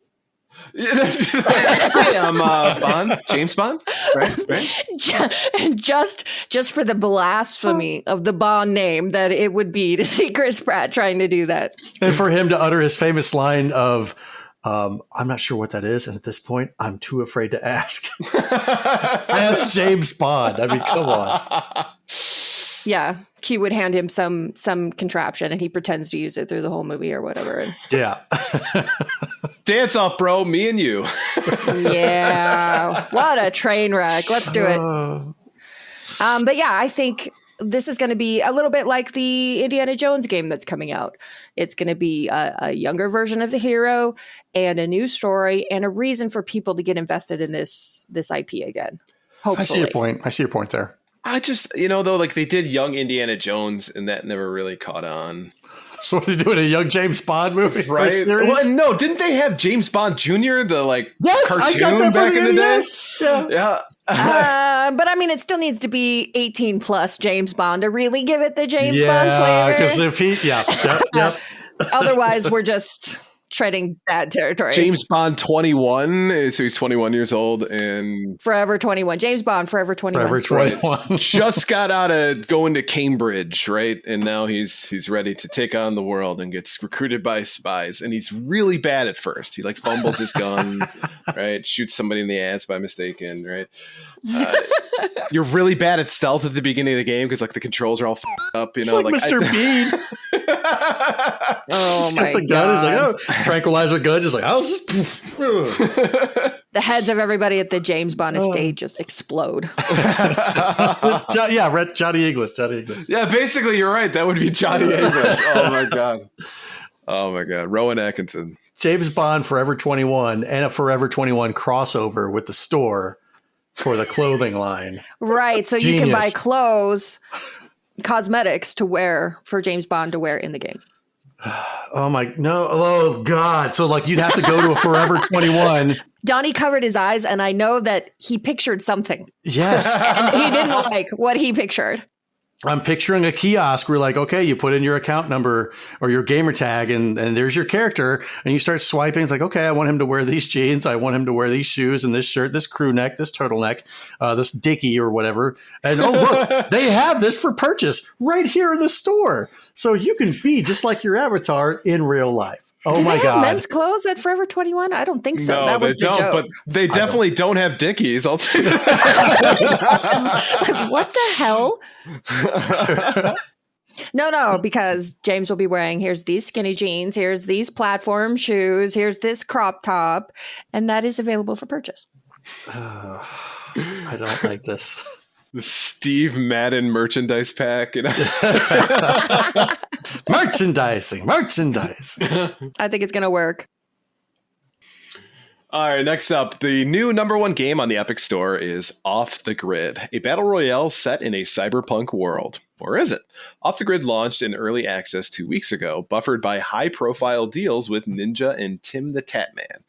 Bond, James Bond, right? Just for the blasphemy of the Bond name that it would be to see Chris Pratt trying to do that. And for him to utter his famous line of, I'm not sure what that is. And at this point, I'm too afraid to ask. That's James Bond. I mean, come on. Yeah. Q would hand him some contraption and he pretends to use it through the whole movie or whatever. Yeah. Dance off, bro. Me and you. Yeah. What a train wreck. Let's do it. But yeah, I think this is going to be a little bit like the Indiana Jones game that's coming out. It's going to be a younger version of the hero and a new story and a reason for people to get invested in this IP again. Hopefully. I see your point there. I just, though, like they did young Indiana Jones and that never really caught on. So what are they doing, a young James Bond movie? Right? Well, no, didn't they have James Bond Jr., the cartoon back in the day? Yeah. But I mean, it still needs to be 18 plus James Bond to really give it the James Bond flavor. Because if he, yep. Otherwise, we're just treading bad territory. James Bond 21, so he's 21 years old and Forever 21. James Bond, Forever 21. Forever 21. Right. Just got out of going to Cambridge, right? And now he's ready to take on the world and gets recruited by spies. And he's really bad at first. He fumbles his gun, right? Shoots somebody in the ass by mistaken, right? You're really bad at stealth at the beginning of the game because the controls are all up, It's like Mr. Bean. Oh my the gun. God. He's like, tranquilizer gun. Just like, how's this? The heads of everybody at the James Bond estate just explode. Johnny English. Yeah, basically, you're right. That would be Johnny English. Oh my God. Rowan Atkinson. James Bond Forever 21 and a Forever 21 crossover with the store for the clothing line. Right. So Genius. you can buy cosmetics to wear for James Bond to wear in the game. Oh my no! Oh God! So like you'd have to go to a Forever 21. Donnie covered his eyes, and I know that he pictured something. Yes, And he didn't like what he pictured. I'm picturing a kiosk where like, okay, you put in your account number or your gamer tag and there's your character and you start swiping. It's like, okay, I want him to wear these jeans. I want him to wear these shoes and this shirt, this crew neck, this turtleneck, this dickie or whatever. And oh, look, they have this for purchase right here in the store. So you can be just like your avatar in real life. Oh Do my they God. have men's clothes at Forever 21? I don't think so. No, that was they the don't, joke. but they definitely don't have dickies. I'll tell you that. What the hell? No, because James will be wearing, here's these skinny jeans, here's these platform shoes, here's this crop top, and that is available for purchase. I don't like this. The Steve Madden merchandise pack. Merchandising. I think it's going to work. All right, next up, the new #1 game on the Epic Store is Off the Grid, a battle royale set in a cyberpunk world. Or is it? Off the Grid launched in early access 2 weeks ago, buffered by high-profile deals with Ninja and Tim the Tatman.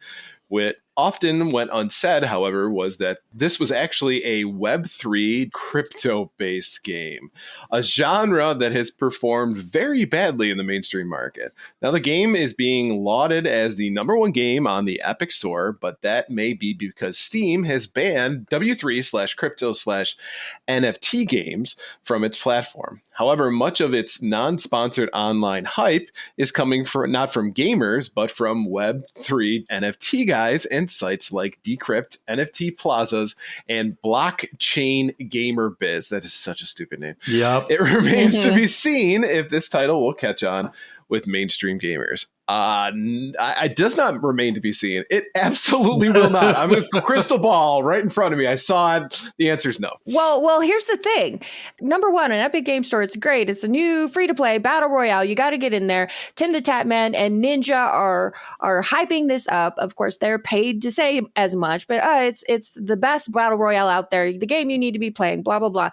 What often went unsaid, however, was that this was actually a Web3 crypto-based game, a genre that has performed very badly in the mainstream market. Now, the game is being lauded as the #1 game on the Epic Store, but that may be because Steam has banned W3/crypto/NFT games from its platform. However, much of its non-sponsored online hype is coming from not from gamers, but from Web3 NFT guys and sites like Decrypt, NFT Plazas, and Blockchain Gamer Biz. That is such a stupid name. Yep. It remains to be seen if this title will catch on with mainstream gamers. It does not remain to be seen. It absolutely will not. I'm a crystal ball right in front of me. I saw it. The answer is no. Well, here's the thing. #1, an Epic Game Store. It's great. It's a new free-to-play battle royale. You got to get in there. Tim the Tatman and Ninja are hyping this up. Of course, they're paid to say as much, but it's the best battle royale out there. The game you need to be playing. Blah blah blah.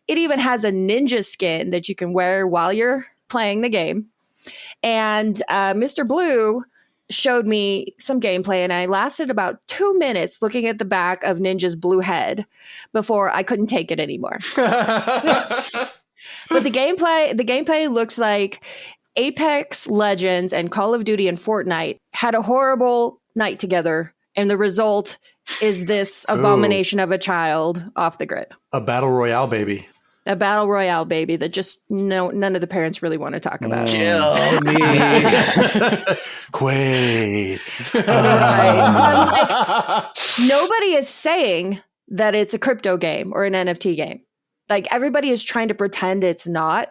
It even has a ninja skin that you can wear while you're playing the game. And Mr. Blue showed me some gameplay, and I lasted about 2 minutes looking at the back of Ninja's blue head before I couldn't take it anymore. But the gameplay looks like Apex Legends and Call of Duty and Fortnite had a horrible night together, and the result is this abomination of a child Off the Grid. A battle royale baby. A battle royale baby that just none of the parents really want to talk about. Kill me. Quaid. Right. Nobody is saying that it's a crypto game or an NFT game. Like everybody is trying to pretend it's not.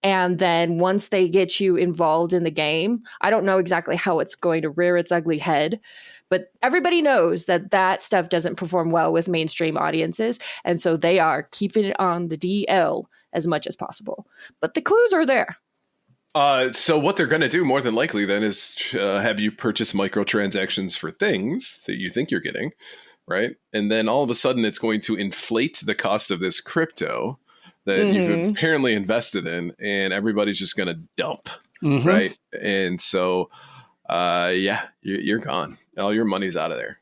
And then once they get you involved in the game, I don't know exactly how it's going to rear its ugly head. But everybody knows that stuff doesn't perform well with mainstream audiences. And so they are keeping it on the DL as much as possible. But the clues are there. So what they're going to do more than likely then is have you purchase microtransactions for things that you think you're getting, right? And then all of a sudden it's going to inflate the cost of this crypto that you've apparently invested in, and everybody's just going to dump, right? And so... you're gone. All your money's out of there.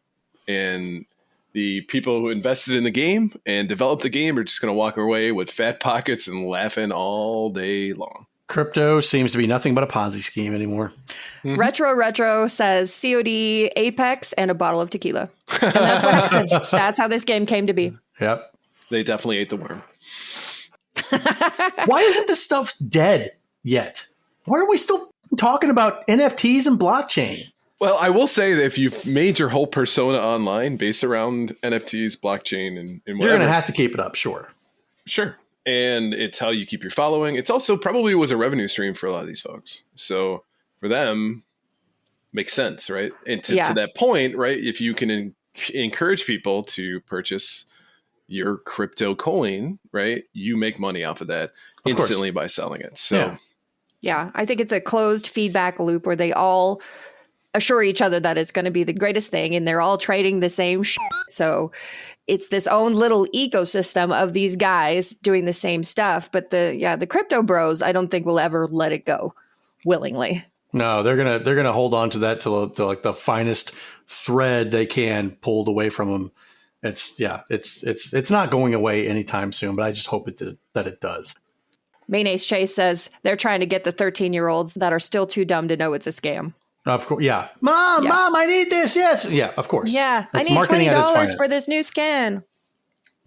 And the people who invested in the game and developed the game are just going to walk away with fat pockets and laughing all day long. Crypto seems to be nothing but a Ponzi scheme anymore. Retro says COD, Apex, and a bottle of tequila. And that's what happened. That's how this game came to be. Yep. They definitely ate the worm. Why isn't this stuff dead yet? Why are we still talking about NFTs and blockchain? Well, I will say that if you've made your whole persona online based around NFTs, blockchain, and whatever, you're going to have to keep it up, sure. Sure. And it's how you keep your following. It's also probably was a revenue stream for a lot of these folks. So for them, makes sense, right? And to that point, right, if you can encourage people to purchase your crypto coin, right, you make money off of that instantly by selling it. So yeah, I think it's a closed feedback loop where they all assure each other that it's going to be the greatest thing, and they're all trading the same shit. So it's this own little ecosystem of these guys doing the same stuff. But the crypto bros, I don't think will ever let it go. willingly. No, they're gonna hold on to that to like the finest thread they can pulled away from them. It's not going away anytime soon, but I just hope that it does. Mayonnaise Chase says they're trying to get the 13-year-olds that are still too dumb to know it's a scam. Of course, yeah. Mom, I need this. Yes, yeah, of course. Yeah, It's I need marketing at its $20 finest. for this new skin.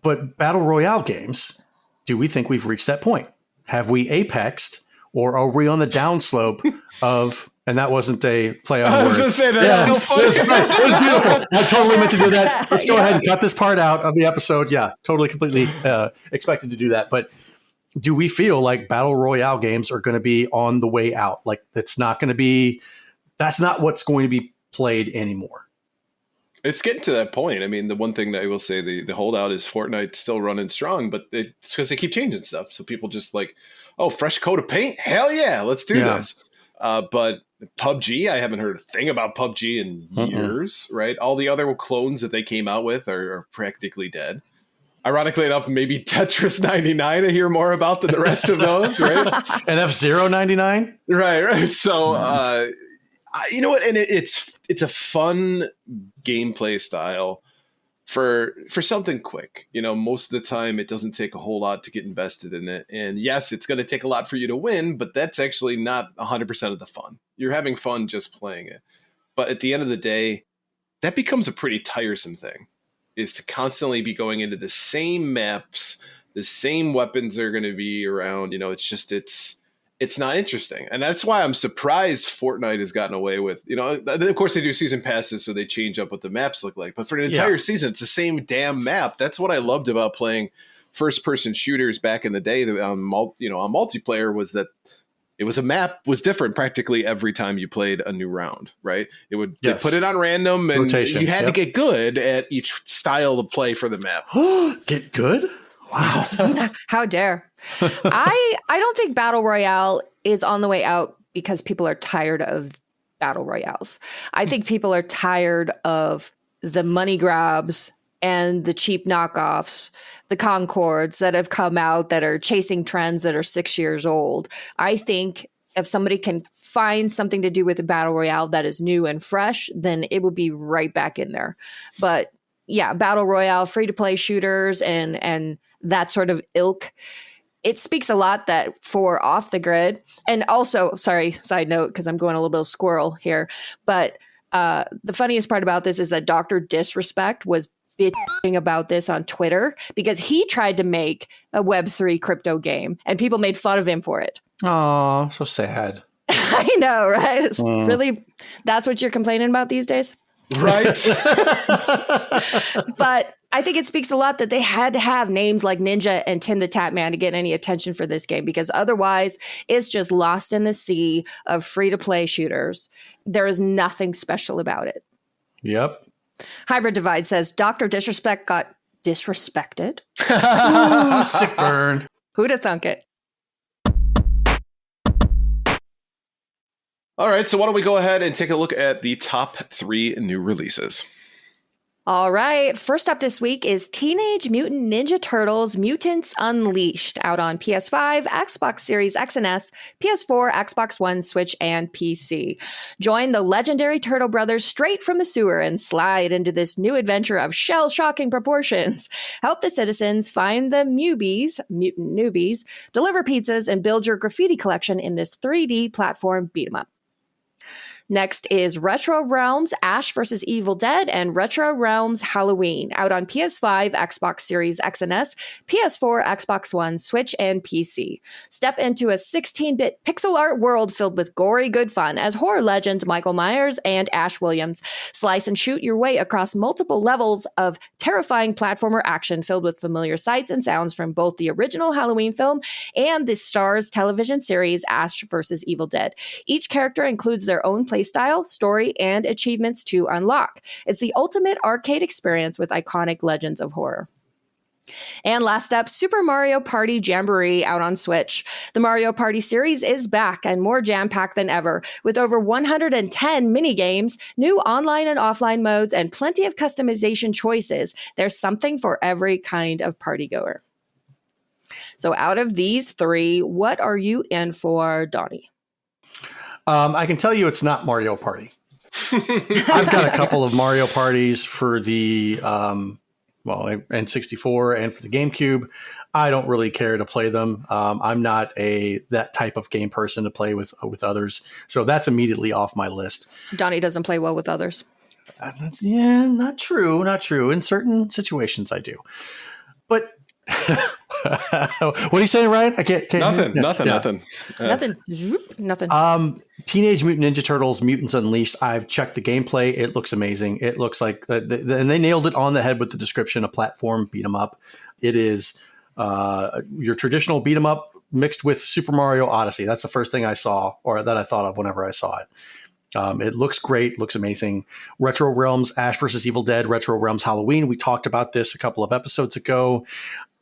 But battle royale games, do we think we've reached that point? Have we apexed, or are we on the downslope of? And that wasn't a play on I was words. going to say that's so funny. It was beautiful. I totally meant to do that. Let's go ahead and cut this part out of the episode. Yeah, totally, completely expected to do that. But do we feel like battle royale games are going to be on the way out? Like that's not what's going to be played anymore. It's getting to that point. I mean, the one thing that I will say, the holdout is Fortnite still running strong, but it's because they keep changing stuff. So people just like, oh, fresh coat of paint? Hell yeah, let's do this. But PUBG, I haven't heard a thing about PUBG in years, right? All the other clones that they came out with are practically dead. Ironically enough, maybe Tetris 99 I hear more about than the rest of those, right? And F-Zero 99? Right. So, you know what? And it's a fun gameplay style for something quick. You know, most of the time it doesn't take a whole lot to get invested in it. And yes, it's going to take a lot for you to win, but that's actually not 100% of the fun. You're having fun just playing it. But at the end of the day, that becomes a pretty tiresome thing, is to constantly be going into the same maps, the same weapons are going to be around. You know, it's not interesting. And that's why I'm surprised Fortnite has gotten away with, you know, of course they do season passes, so they change up what the maps look like. But for an entire season, it's the same damn map. That's what I loved about playing first person shooters back in the day on multiplayer, was that it was a map was different practically every time you played a new round, right? They put it on random and rotation. You had to get good at each style of play for the map. Get good? Wow. How dare. I don't think Battle Royale is on the way out because people are tired of Battle Royales. I think people are tired of the money grabs and the cheap knockoffs, the Concords that have come out that are chasing trends that are 6 years old. I think if somebody can find something to do with a Battle Royale that is new and fresh, then it would be right back in there. But yeah, Battle Royale, free-to-play shooters and that sort of ilk, it speaks a lot that for off the grid, and also, sorry, side note, because I'm going a little bit of squirrel here, but the funniest part about this is that Dr. Disrespect was bitching about this on Twitter because he tried to make a Web3 crypto game and people made fun of him for it. Oh, so sad. I know, right? It's really, that's what you're complaining about these days? Right. But I think it speaks a lot that they had to have names like Ninja and Tim the Tap Man to get any attention for this game, because otherwise it's just lost in the sea of free-to-play shooters. There is nothing special about it. Yep. Hybrid Divide says Dr. Disrespect got disrespected. Ooh, sick burn. Who'd have thunk it? All right, so why don't we go ahead and take a look at the top 3 new releases. All right. First up this week is Teenage Mutant Ninja Turtles Mutants Unleashed, out on PS5, Xbox Series X and S, PS4, Xbox One, Switch, and PC. Join the legendary Turtle Brothers straight from the sewer and slide into this new adventure of shell-shocking proportions. Help the citizens find the mutant newbies, deliver pizzas, and build your graffiti collection in this 3D platform beat-em-up. Next is Retro Realms Ash vs. Evil Dead and Retro Realms Halloween, out on PS5, Xbox Series X and S, PS4, Xbox One, Switch, and PC. Step into a 16-bit pixel art world filled with gory good fun as horror legends Michael Myers and Ash Williams slice and shoot your way across multiple levels of terrifying platformer action filled with familiar sights and sounds from both the original Halloween film and the Starz television series Ash vs. Evil Dead. Each character includes their own playstyle, story, and achievements to unlock. It's the ultimate arcade experience with iconic legends of horror. And last up, Super Mario Party Jamboree, out on Switch. The Mario Party series is back and more jam-packed than ever, with over 110 mini-games, new online and offline modes, and plenty of customization choices. There's something for every kind of partygoer. So out of these 3, what are you in for, Donnie? I can tell you it's not Mario Party. I've got a couple of Mario Parties for the N64 and for the GameCube. I don't really care to play them. I'm not that type of game person to play with others, so that's immediately off my list. Donnie doesn't play well with others. Not true. In certain situations, I do. But what are you saying, Ryan? I can't. Nothing. Teenage Mutant Ninja Turtles: Mutants Unleashed. I've checked the gameplay. It looks amazing. It looks like, and they nailed it on the head with the description: a platform beat 'em up. It is your traditional beat 'em up mixed with Super Mario Odyssey. That's the first thing I saw, or that I thought of whenever I saw it. It looks great, looks amazing. Retro Realms, Ash vs. Evil Dead, Retro Realms Halloween. We talked about this a couple of episodes ago.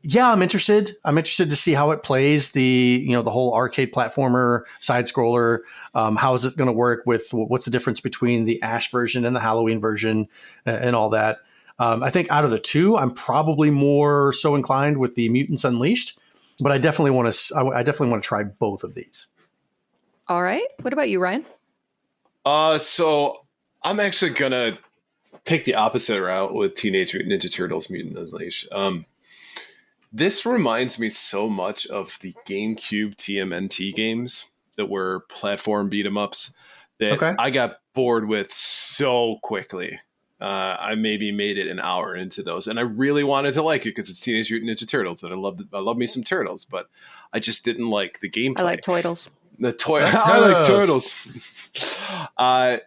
Yeah, I'm interested. I'm interested to see how it plays. The whole arcade platformer, side scroller. How is it going to work with what's the difference between the Ash version and the Halloween version and all that? I think out of the two, I'm probably more so inclined with the Mutants Unleashed, but I definitely want to try both of these. All right. What about you, Ryan? So I'm actually gonna take the opposite route with Teenage Mutant Ninja Turtles: Mutant Unleashed. This reminds me so much of the GameCube TMNT games that were platform beat 'em ups that I got bored with so quickly. I maybe made it an hour into those, and I really wanted to like it because it's Teenage Mutant Ninja Turtles, and I love me some turtles, but I just didn't like the gameplay. I like Toidles. I like turtles. I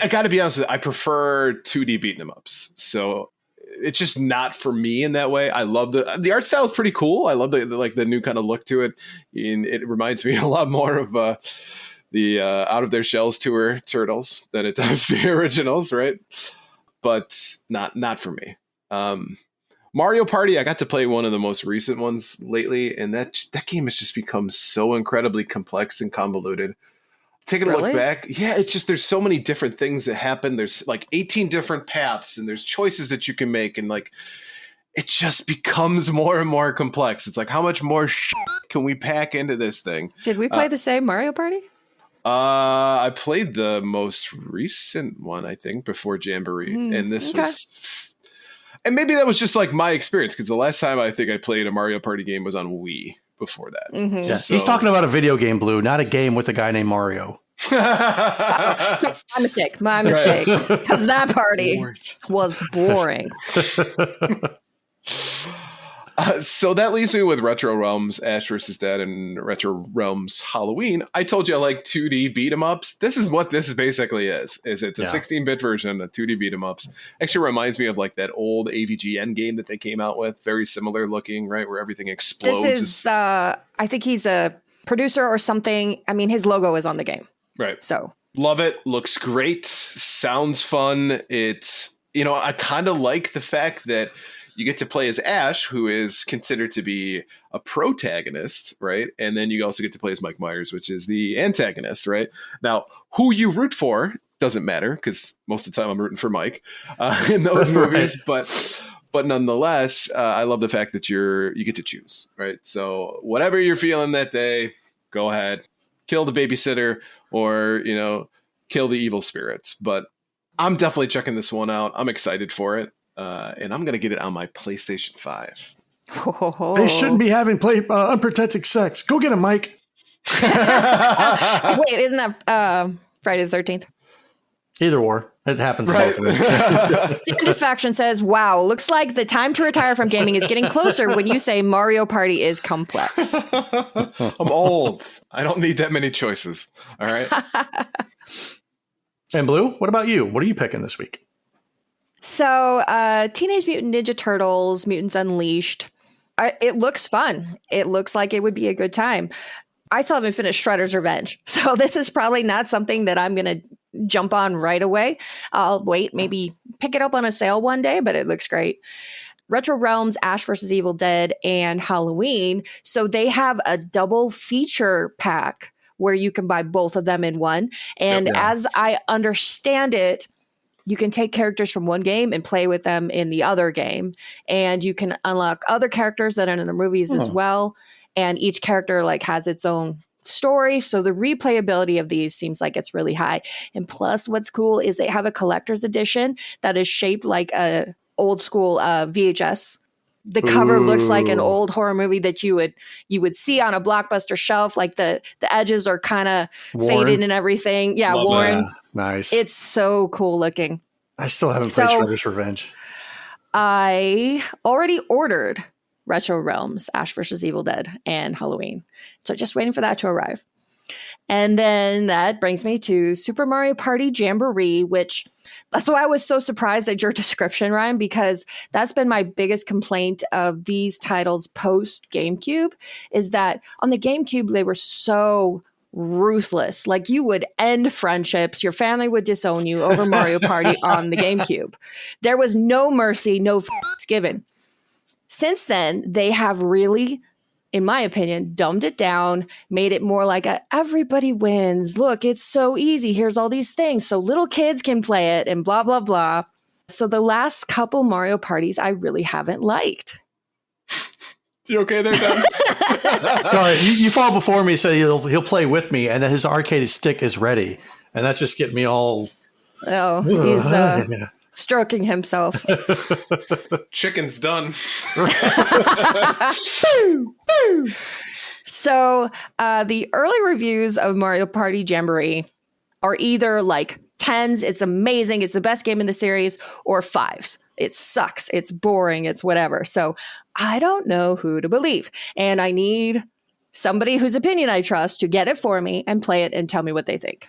got to be honest with you. I prefer 2D beat 'em ups, so it's just not for me in that way. I love the art style is pretty cool. I love the new kind of look to it. And it reminds me a lot more of the Out of Their Shells tour Turtles than it does the originals, right? But not for me. Mario Party, I got to play one of the most recent ones lately, and that game has just become so incredibly complex and convoluted. Taking a look back, it's just there's so many different things that happen. There's like 18 different paths, and there's choices that you can make, and like it just becomes more and more complex. It's like, how much more can we pack into this thing? Did we play the same Mario Party? I played the most recent one, I think, before Jamboree, and this was, and maybe that was just like my experience because the last time I think I played a Mario Party game was on Wii. Before that. Mm-hmm. Yeah. So, he's talking about a video game, Blue, not a game with a guy named Mario. My mistake. Because that party was boring. So that leaves me with Retro Realms, Ash vs. Dead, and Retro Realms Halloween. I told you I like 2D beat 'em ups. This is what this basically is it's a 16-bit version of 2D beat 'em ups. Actually reminds me of like that old AVGN game that they came out with. Very similar looking, right? Where everything explodes. This is, I think he's a producer or something. I mean, his logo is on the game. Right. So. Love it. Looks great. Sounds fun. It's, I kind of like the fact that you get to play as Ash, who is considered to be a protagonist, right? And then you also get to play as Mike Myers, which is the antagonist, right? Now, who you root for doesn't matter because most of the time I'm rooting for Mike in those movies. But nonetheless, I love the fact that you get to choose, right? So whatever you're feeling that day, go ahead, kill the babysitter or, kill the evil spirits. But I'm definitely checking this one out. I'm excited for it. And I'm going to get it on my PlayStation 5. They shouldn't be having unprotected sex. Go get him, Mike. Wait, isn't that Friday the 13th? Either or. It happens. Right. Satisfaction says, wow, looks like the time to retire from gaming is getting closer when you say Mario Party is complex. I'm old. I don't need that many choices. All right. And Blue, what about you? What are you picking this week? So, Teenage Mutant Ninja Turtles, Mutants Unleashed. It looks fun. It looks like it would be a good time. I still haven't finished Shredder's Revenge. So this is probably not something that I'm going to jump on right away. I'll wait, maybe pick it up on a sale one day, but it looks great. Retro Realms, Ash vs. Evil Dead, and Halloween. So they have a double feature pack where you can buy both of them in one. And as I understand it, you can take characters from one game and play with them in the other game. And you can unlock other characters that are in the movies as well. And each character like has its own story. So the replayability of these seems like it's really high. And plus, what's cool is they have a collector's edition that is shaped like a old school VHS. The cover looks like an old horror movie that you would see on a Blockbuster shelf. Like the edges are kind of faded and everything. Yeah, Love worn. Yeah, nice. It's so cool looking. I still haven't played Shredder's Revenge. I already ordered Retro Realms, Ash vs. Evil Dead, and Halloween. So just waiting for that to arrive. And then that brings me to Super Mario Party Jamboree, which that's why I was so surprised at your description, Ryan, because that's been my biggest complaint of these titles post GameCube, is that on the GameCube, they were so ruthless. Like you would end friendships, your family would disown you over Mario Party on the GameCube. There was no mercy, no f***s given. Since then, they have really, in my opinion, dumbed it down, made it more like a everybody wins. Look, it's so easy. Here's all these things so little kids can play it and blah, blah, blah. So the last couple Mario parties I really haven't liked. You okay there, Don? Sorry, you fall before me, said he'll play with me, and then his arcade stick is ready. And that's just getting me all... Oh, he's stroking himself. Chicken's done. So the early reviews of Mario Party Jamboree are either like 10s, it's amazing, it's the best game in the series, or 5s. It sucks, it's boring, it's whatever. So I don't know who to believe. And I need somebody whose opinion I trust to get it for me and play it and tell me what they think.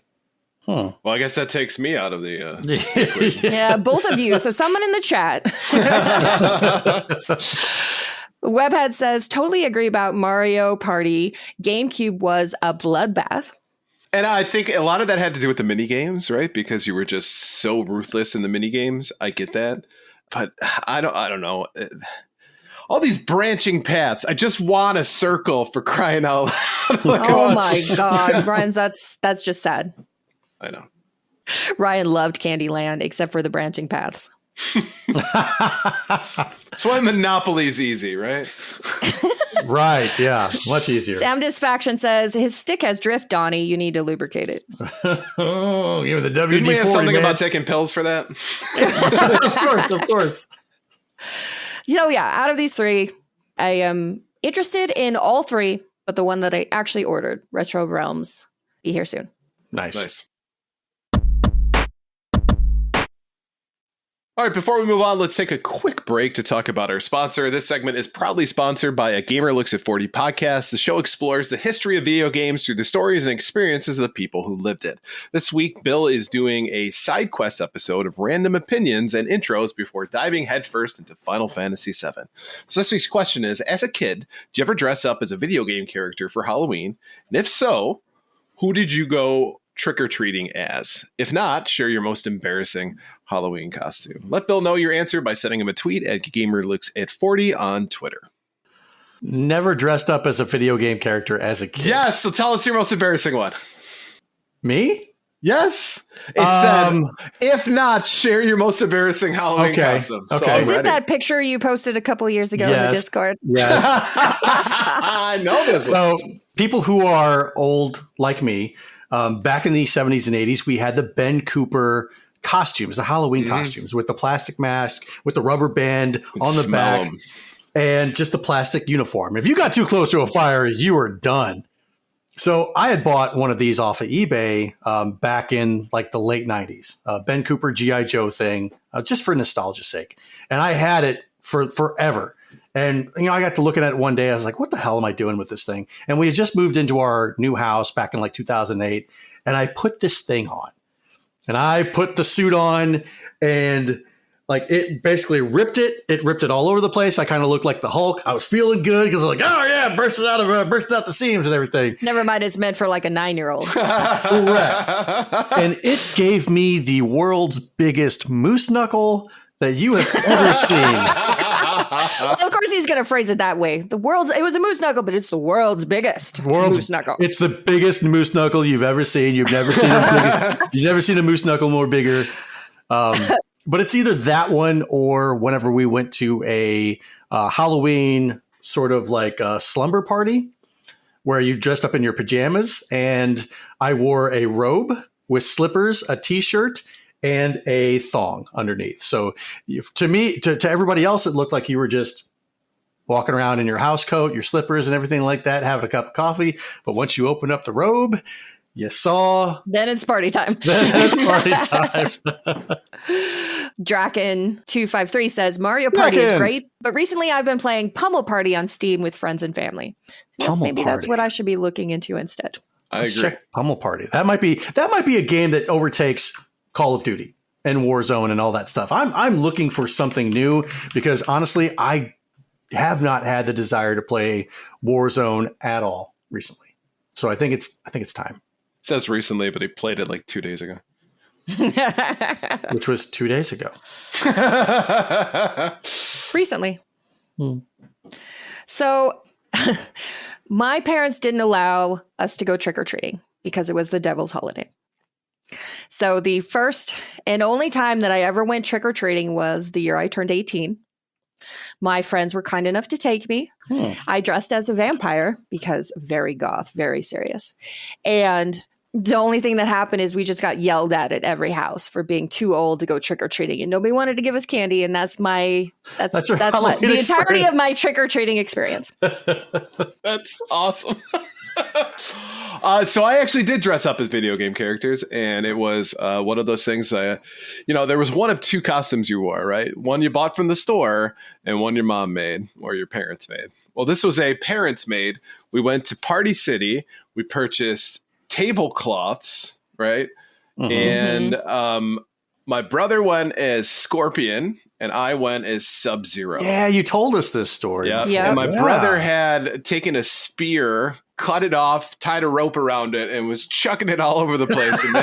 Well, I guess that takes me out of the equation. Yeah, both of you. So someone in the chat. Webhead says, totally agree about Mario Party. GameCube was a bloodbath. And I think a lot of that had to do with the mini games, right? Because you were just so ruthless in the mini games. I get that, but I don't know. All these branching paths. I just want a circle, for crying out loud. Oh my God, Brian, that's just sad. I know. Ryan loved Candyland, except for the branching paths. That's why Monopoly's easy, right? Right, yeah. Much easier. Sam Disfaction says, his stick has drift, Donnie. You need to lubricate it. Oh, you know, the WD-40, Didn't we have something man. about taking pills for that? Of course. So yeah, out of these three, I am interested in all three, but the one that I actually ordered, Retro Realms, be here soon. Nice. All right, before we move on, let's take a quick break to talk about our sponsor. This segment is proudly sponsored by A Gamer Looks at 40 podcast. The show explores the history of video games through the stories and experiences of the people who lived it. This week, Bill is doing a side quest episode of random opinions and intros before diving headfirst into Final Fantasy VII. So this week's question is, as a kid, did you ever dress up as a video game character for Halloween? And if so, who did you go trick-or-treating as? If not, share your most embarrassing Halloween costume. Let Bill know your answer by sending him a tweet at gamerlooks@40 on Twitter. Never dressed up as a video game character as a kid. Yes, so tell us your most embarrassing one. Me? Yes. It said, if not, share your most embarrassing Halloween costume. So Okay. Is it that picture you posted a couple years ago in the Discord? Yes. I know this one. So people who are old like me, back in the 70s and 80s, we had the Ben Cooper costumes, the Halloween costumes with the plastic mask, with the rubber band on the Smell back, 'em. and just the plastic uniform. If you got too close to a fire, you were done. So I had bought one of these off of eBay back in like the late 90s, Ben Cooper G.I. Joe thing, just for nostalgia's sake. And I had it for forever. And, you know, I got to looking at it one day. I was like, what the hell am I doing with this thing? And we had just moved into our new house back in like 2008. And I put this thing on. And I put the suit on, and like it basically ripped it. It ripped it all over the place. I kind of looked like the Hulk. I was feeling good because I was like, oh yeah, bursting out the seams and everything. Never mind, it's meant for like a 9-year-old. Correct. And it gave me the world's biggest moose knuckle that you have ever seen. Well, of course he's going to phrase it that way. It was a moose knuckle, but it's the world's biggest moose knuckle. It's the biggest moose knuckle you've ever seen. You've never seen you've never seen a moose knuckle more bigger. But it's either that one or whenever we went to a Halloween sort of like a slumber party where you dressed up in your pajamas, and I wore a robe with slippers, a t-shirt, and a thong underneath. So to me, to everybody else, it looked like you were just walking around in your house coat, your slippers and everything like that, having a cup of coffee. But once you opened up the robe, you saw... Then it's party time. Then it's party time. Draken253 says, Mario Party is great, but recently I've been playing Pummel Party on Steam with friends and family. So that's what I should be looking into instead. I agree. Check Pummel Party. That might be a game that overtakes Call of Duty and Warzone and all that stuff. I'm looking for something new because honestly, I have not had the desire to play Warzone at all recently. So I think it's time. It says recently, but he played it like 2 days ago. Which was 2 days ago. Recently. So my parents didn't allow us to go trick-or-treating because it was the devil's holiday. So the first and only time that I ever went trick-or-treating was the year I turned 18. My friends were kind enough to take me. I dressed as a vampire because very goth, very serious. And the only thing that happened is we just got yelled at every house for being too old to go trick-or-treating. And nobody wanted to give us candy. And that's the entirety of my trick-or-treating experience. That's awesome. So I actually did dress up as video game characters, and it was one of those things. There was one of two costumes you wore, right? One you bought from the store, and one your mom made or your parents made. Well, this was a parents made. We went to Party City. We purchased tablecloths, right? Mm-hmm. And my brother went as Scorpion, and I went as Sub-Zero. Yeah, you told us this story. Yeah, and my brother had taken a spear, cut it off, tied a rope around it, and was chucking it all over the place. And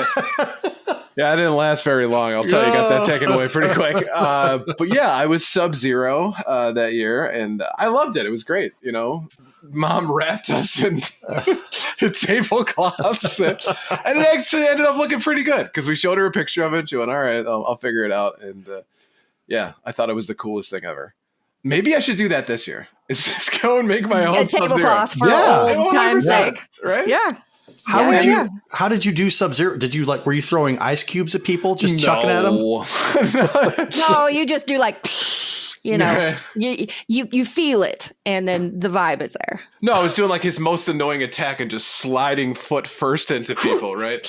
I didn't last very long. I'll tell you, got that taken away pretty quick. But yeah, I was Sub-Zero that year, and I loved it. It was great. Mom wrapped us in tablecloths, and it actually ended up looking pretty good because we showed her a picture of it. She went, "All right, I'll figure it out." And I thought it was the coolest thing ever. Maybe I should do that this year. Is just go and make my own tablecloth for old time's sake, right? Yeah. How did you do Sub-Zero? Did you were you throwing ice cubes at people, just chucking at them? No, you just do you feel it, and then the vibe is there. No, I was doing like his most annoying attack and just sliding foot first into people, right?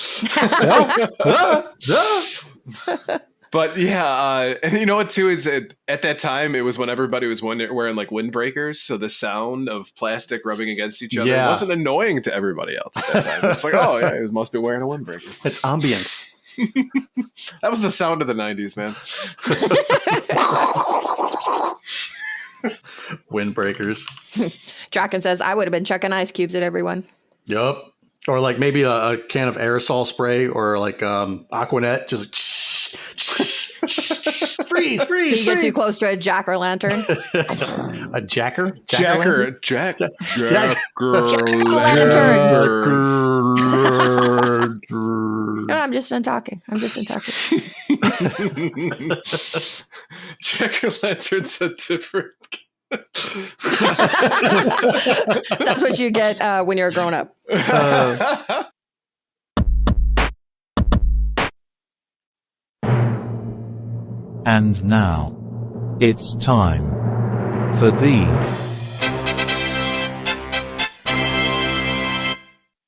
But yeah, and you know what too is at that time it was when everybody was wearing like windbreakers, so the sound of plastic rubbing against each other wasn't annoying to everybody else at that time. It's like, oh yeah, he must be wearing a windbreaker. It's ambience. That was the sound of the 90s, man. Windbreakers. Draken says, I would have been chucking ice cubes at everyone. Yup. Or like maybe a can of aerosol spray or like Aquanet, just like freeze. You get too close to a jack-o'-lantern. A jacker? Jacker-lantern. No, I'm just done talking. Jack-o'-lantern's a different... That's what you get when you're a grown-up. And now, it's time for the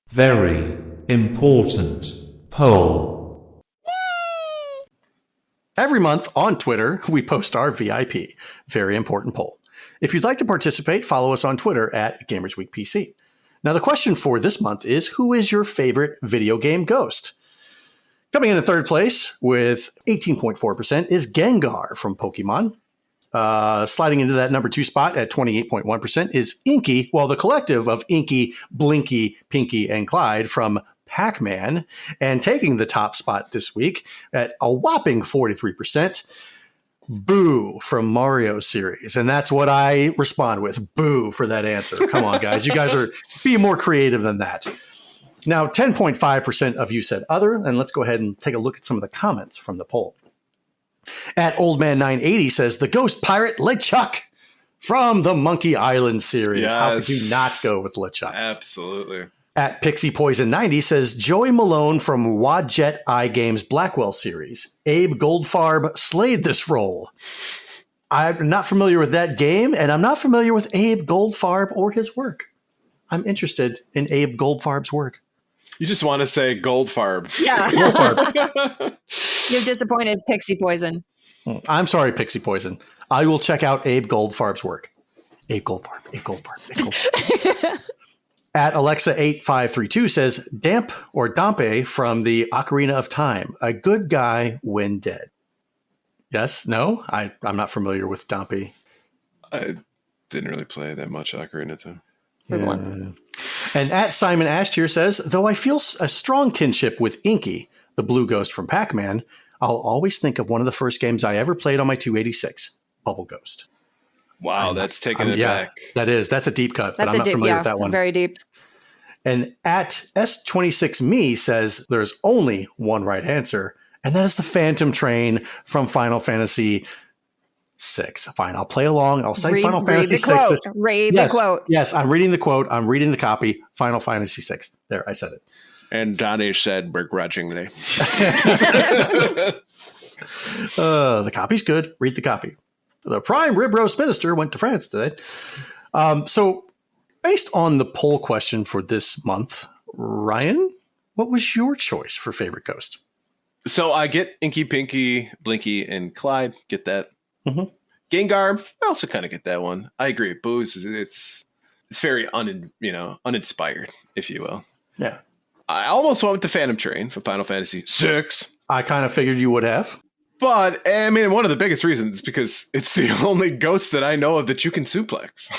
very important poll. Every month on Twitter, we post our VIP, very important poll. If you'd like to participate, follow us on Twitter at GamersWeekPC. Now, the question for this month is, who is your favorite video game ghost? Coming in third place with 18.4% is Gengar from Pokemon. Sliding into that number 2 spot at 28.1% is Inky, while the collective of Inky, Blinky, Pinky, and Clyde from Pac-Man. And taking the top spot this week at a whopping 43%, Boo from Mario series. And that's what I respond with. Boo for that answer. Come on, guys. You guys are be more creative than that. Now, 10.5% of you said other, and let's go ahead and take a look at some of the comments from the poll. At Oldman980 says, the ghost pirate LeChuck from the Monkey Island series. Yes. How could you not go with LeChuck? Absolutely. At Pixie Poison 90 says Joey Malone from Wadjet iGames Blackwell series. Abe Goldfarb slayed this role. I'm not familiar with that game, and I'm not familiar with Abe Goldfarb or his work. I'm interested in Abe Goldfarb's work. You just want to say Goldfarb. Yeah. Goldfarb. You're disappointed, Pixie Poison. I'm sorry, Pixie Poison. I will check out Abe Goldfarb's work. Abe Goldfarb. Abe Goldfarb. Abe Goldfarb. At Alexa8532 says Damp or Dampe from the Ocarina of Time, a good guy when dead. Yes? No? I'm not familiar with Dampe. I didn't really play that much Ocarina of Time. One. And at Simon Ashtier says, though I feel a strong kinship with Inky, the blue ghost from Pac-Man, I'll always think of one of the first games I ever played on my 286, Bubble Ghost. Wow, that's taking it back. That's a deep cut, but That's I'm not familiar with that one. Very deep. And at S26Me says there's only one right answer, and that is the Phantom Train from Final Fantasy VI. Fine, I'll play along. I'll say Final Fantasy VI. Read the quote. Yes, I'm reading the quote. I'm reading the copy. Final Fantasy VI. There, I said it. And Donnie said begrudgingly. The copy's good. Read the copy. The Prime Rib Roast Minister went to France today. So, based on the poll question for this month, Ryan, what was your choice for favorite ghost? So I get Inky, Pinky, Blinky, and Clyde. Get that. Mm-hmm. Gengar, I also kind of get that one. I agree. Booze, it's very uninspired, if you will. Yeah. I almost went with the Phantom Train for Final Fantasy VI. I kind of figured you would have. But, I mean, one of the biggest reasons is because it's the only ghost that I know of that you can suplex.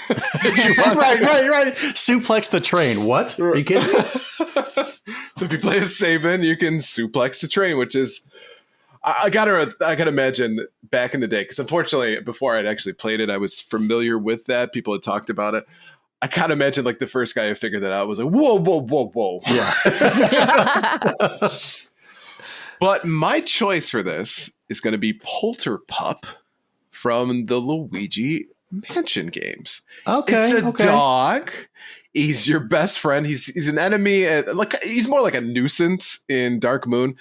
Right. Suplex the train. What? Are you kidding me? So if you play as Sabin, you can suplex the train, which is... I gotta imagine back in the day, because unfortunately, before I'd actually played it, I was familiar with that. People had talked about it. I gotta imagine like the first guy who figured that out was like, whoa. Yeah. But my choice for this is going to be Polterpup from the Luigi Mansion games. Okay. It's a dog. He's your best friend. He's an enemy. He's more like a nuisance in Dark Moon,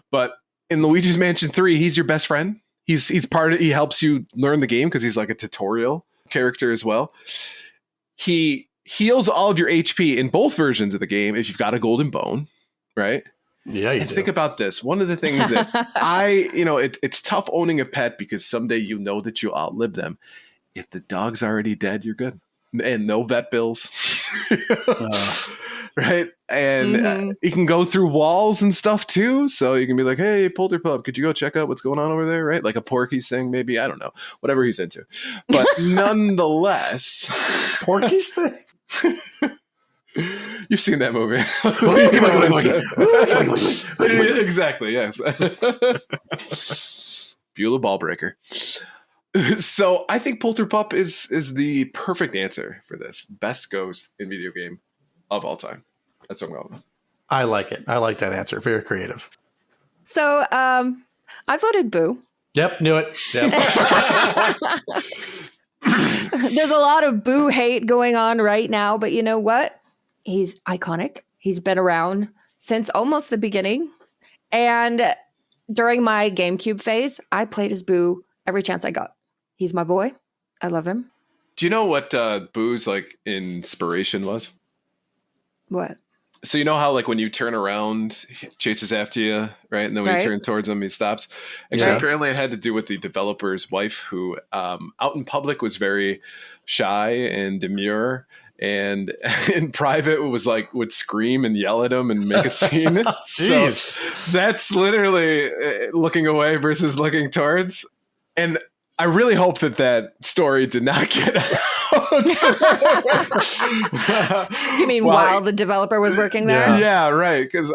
but in Luigi's Mansion 3, he's your best friend. He's part of. He helps you learn the game because he's like a tutorial character as well. He heals all of your HP in both versions of the game if you've got a golden bone, right? Yeah, you do. Think about this. One of the things that it's tough owning a pet because someday you know that you'll outlive them. If the dog's already dead, you're good. And no vet bills. Right? And you can go through walls and stuff too. So you can be like, hey, Polterpup, could you go check out what's going on over there? Right? Like a Porky's thing, maybe. I don't know. Whatever he's into. But nonetheless. Porky's thing? You've seen that movie. Exactly, yes. Beulah Ballbreaker. So I think Polterpup is the perfect answer for this. Best ghost in video game of all time. That's what I'm going with. I like it. I like that answer. Very creative. So I voted Boo. Yep, knew it. Yep. There's a lot of Boo hate going on right now, but you know what? He's iconic. He's been around since almost the beginning. And during my GameCube phase, I played as Boo every chance I got. He's my boy. I love him. Do you know what Boo's like inspiration was? What? So you know how like when you turn around, he chases after you, right? And then when you turn towards him, he stops. Actually, apparently it had to do with the developer's wife who out in public was very shy and demure. And in private would scream and yell at him and make a scene. So that's literally looking away versus looking towards. And I really hope that story did not get out. You mean while the developer was working there? Yeah, right. Because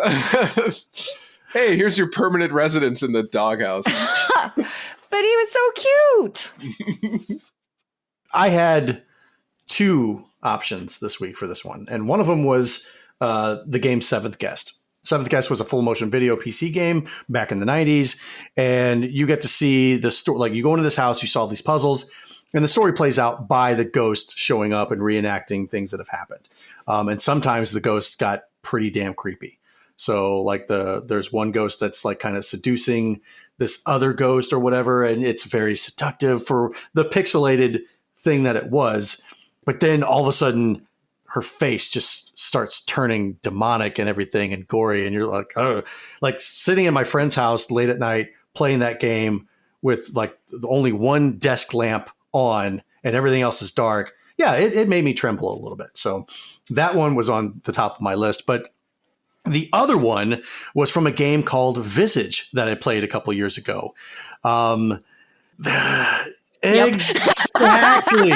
hey, here's your permanent residence in the doghouse. But he was so cute. I had two options this week for this one, and one of them was the game's seventh guest. Seventh Guest was a full motion video PC game back in the 90s. And you get to see the story. Like you go into this house, you solve these puzzles, and the story plays out by the ghost showing up and reenacting things that have happened. And sometimes the ghosts got pretty damn creepy. So like there's one ghost that's like kind of seducing this other ghost or whatever. And it's very seductive for the pixelated thing that it was. But then all of a sudden her face just starts turning demonic and everything and gory. And you're like, oh, like sitting in my friend's house late at night, playing that game with like only one desk lamp on and everything else is dark. Yeah, it made me tremble a little bit. So that one was on the top of my list. But the other one was from a game called Visage that I played a couple years ago. Exactly.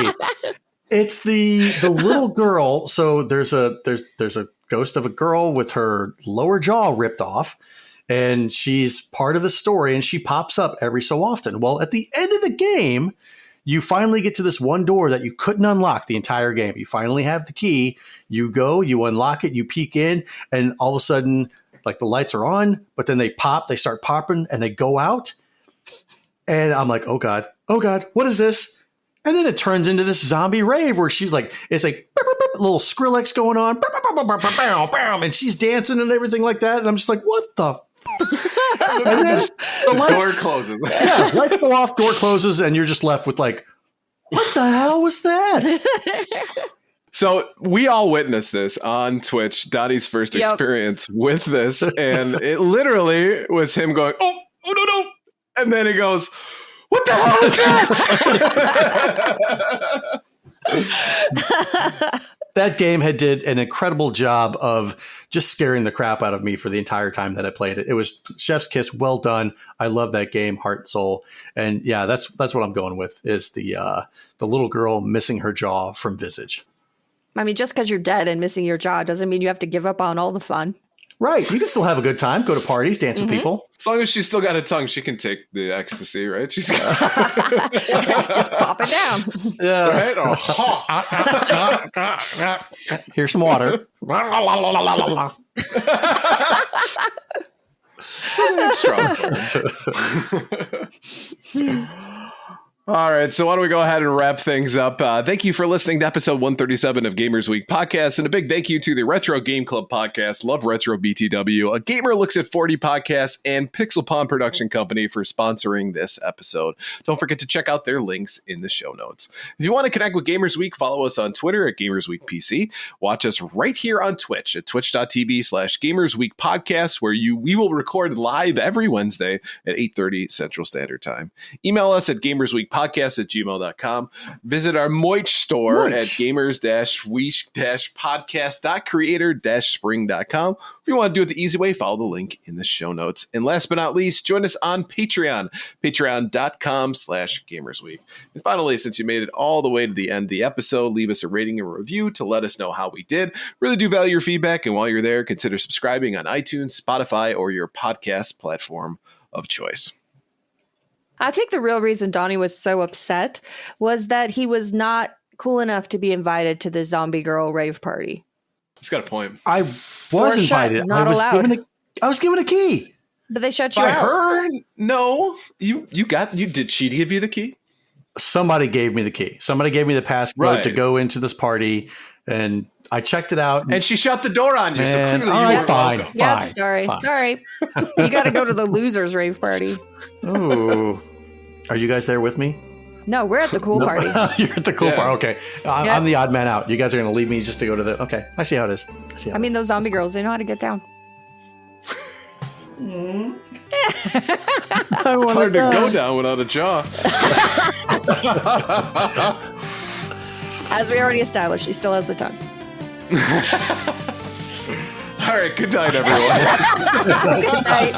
It's the little girl. So there's a ghost of a girl with her lower jaw ripped off, and she's part of the story, and she pops up every so often. Well, at the end of the game, you finally get to this one door that you couldn't unlock the entire game. You finally have the key. You go, you unlock it, you peek in, and all of a sudden, like the lights are on, but then they start popping, and they go out. And I'm like, oh God, what is this? And then it turns into this zombie rave where she's like, it's like little Skrillex going on, and she's dancing and everything like that. And I'm just like, what the? And then the door closes. Yeah, lights go off, door closes, and you're just left with like, what the hell was that? So we all witnessed this on Twitch, Donnie's first experience with this. And it literally was him going, oh, no. And then he goes, what the hell is that? That game did an incredible job of just scaring the crap out of me for the entire time that I played it. It was chef's kiss, well done. I love that game, heart and soul. And yeah, that's what I'm going with is the little girl missing her jaw from Visage. I mean, just because you're dead and missing your jaw doesn't mean you have to give up on all the fun. Right. You can still have a good time, go to parties, dance with people. As long as she's still got a tongue, she can take the ecstasy, right? She's got just pop it down. Yeah. Right? Here's some water. All right, so why don't we go ahead and wrap things up? Thank you for listening to episode 137 of Gamers Week Podcast, and a big thank you to the Retro Game Club Podcast, Love Retro BTW, A Gamer Looks at 40 Podcasts, and Pixel Pawn Production Company for sponsoring this episode. Don't forget to check out their links in the show notes. If you want to connect with Gamers Week, follow us on Twitter at Gamers Week PC. Watch us right here on Twitch at twitch.tv/Gamers Week Podcast, where we will record live every Wednesday at 8:30 Central Standard Time. Email us at gamersweekpodcast@gmail.com. Visit our Moich store at gamers-week-podcast.creator-spring.com. If you want to do it the easy way, follow the link in the show notes. And last but not least, join us on Patreon, patreon.com/gamersweek. And finally, since you made it all the way to the end of the episode, leave us a rating and review to let us know how we did. Really do value your feedback. And while you're there, consider subscribing on iTunes, Spotify, or your podcast platform of choice. I think the real reason Donnie was so upset was that he was not cool enough to be invited to the zombie girl rave party. He's got a point. I was invited. Not allowed. I was given a key. But they shut you By out. her? No. Did she give you the key? Somebody gave me the key. Somebody gave me the passcode to go into this party, and I checked it out. And she shut the door on you. So clearly you were fine. Yep, sorry. You got to go to the losers rave party. Oh, are you guys there with me? No, we're at the cool party. You're at the cool part. Okay. I'm the odd man out. You guys are going to leave me just to go to the... Okay. I see how it is. I mean, those zombie girls, they know how to get down. It's hard to go down without a jaw. As we already established, she still has the tongue. All right. Good night, everyone. Good night.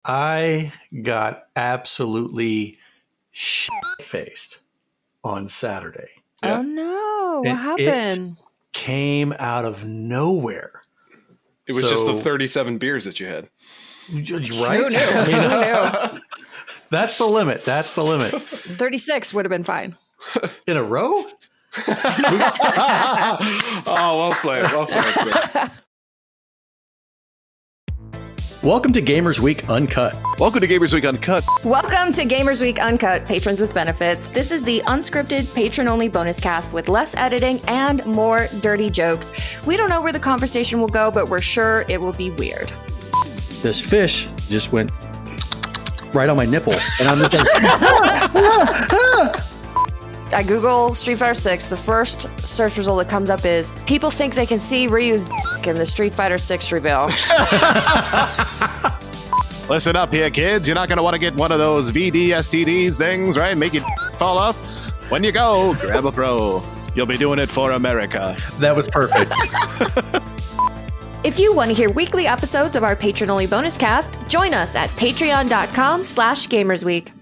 I got absolutely shit-faced on Saturday. Oh no! What And happened? Came out of nowhere. It was just the 37 beers that you had. Right? Who knew? I mean, Who knew? that's the limit. That's the limit. 36 would have been fine. In a row? Oh, well played. Well played. Welcome to Gamers Week Uncut. Welcome to Gamers Week Uncut. Welcome to Gamers Week Uncut, Patrons with Benefits. This is the unscripted, patron-only bonus cast with less editing and more dirty jokes. We don't know where the conversation will go, but we're sure it will be weird. This fish just went right on my nipple. And I'm just like, I Google Street Fighter 6. The first search result that comes up is people think they can see Ryu's in the Street Fighter 6 reveal. Listen up here, kids. You're not going to want to get one of those VDSTDs things, right? Make it fall off. When you go, grab a pro. You'll be doing it for America. that was perfect. If you want to hear weekly episodes of our patron-only bonus cast, join us at patreon.com/gamersweek.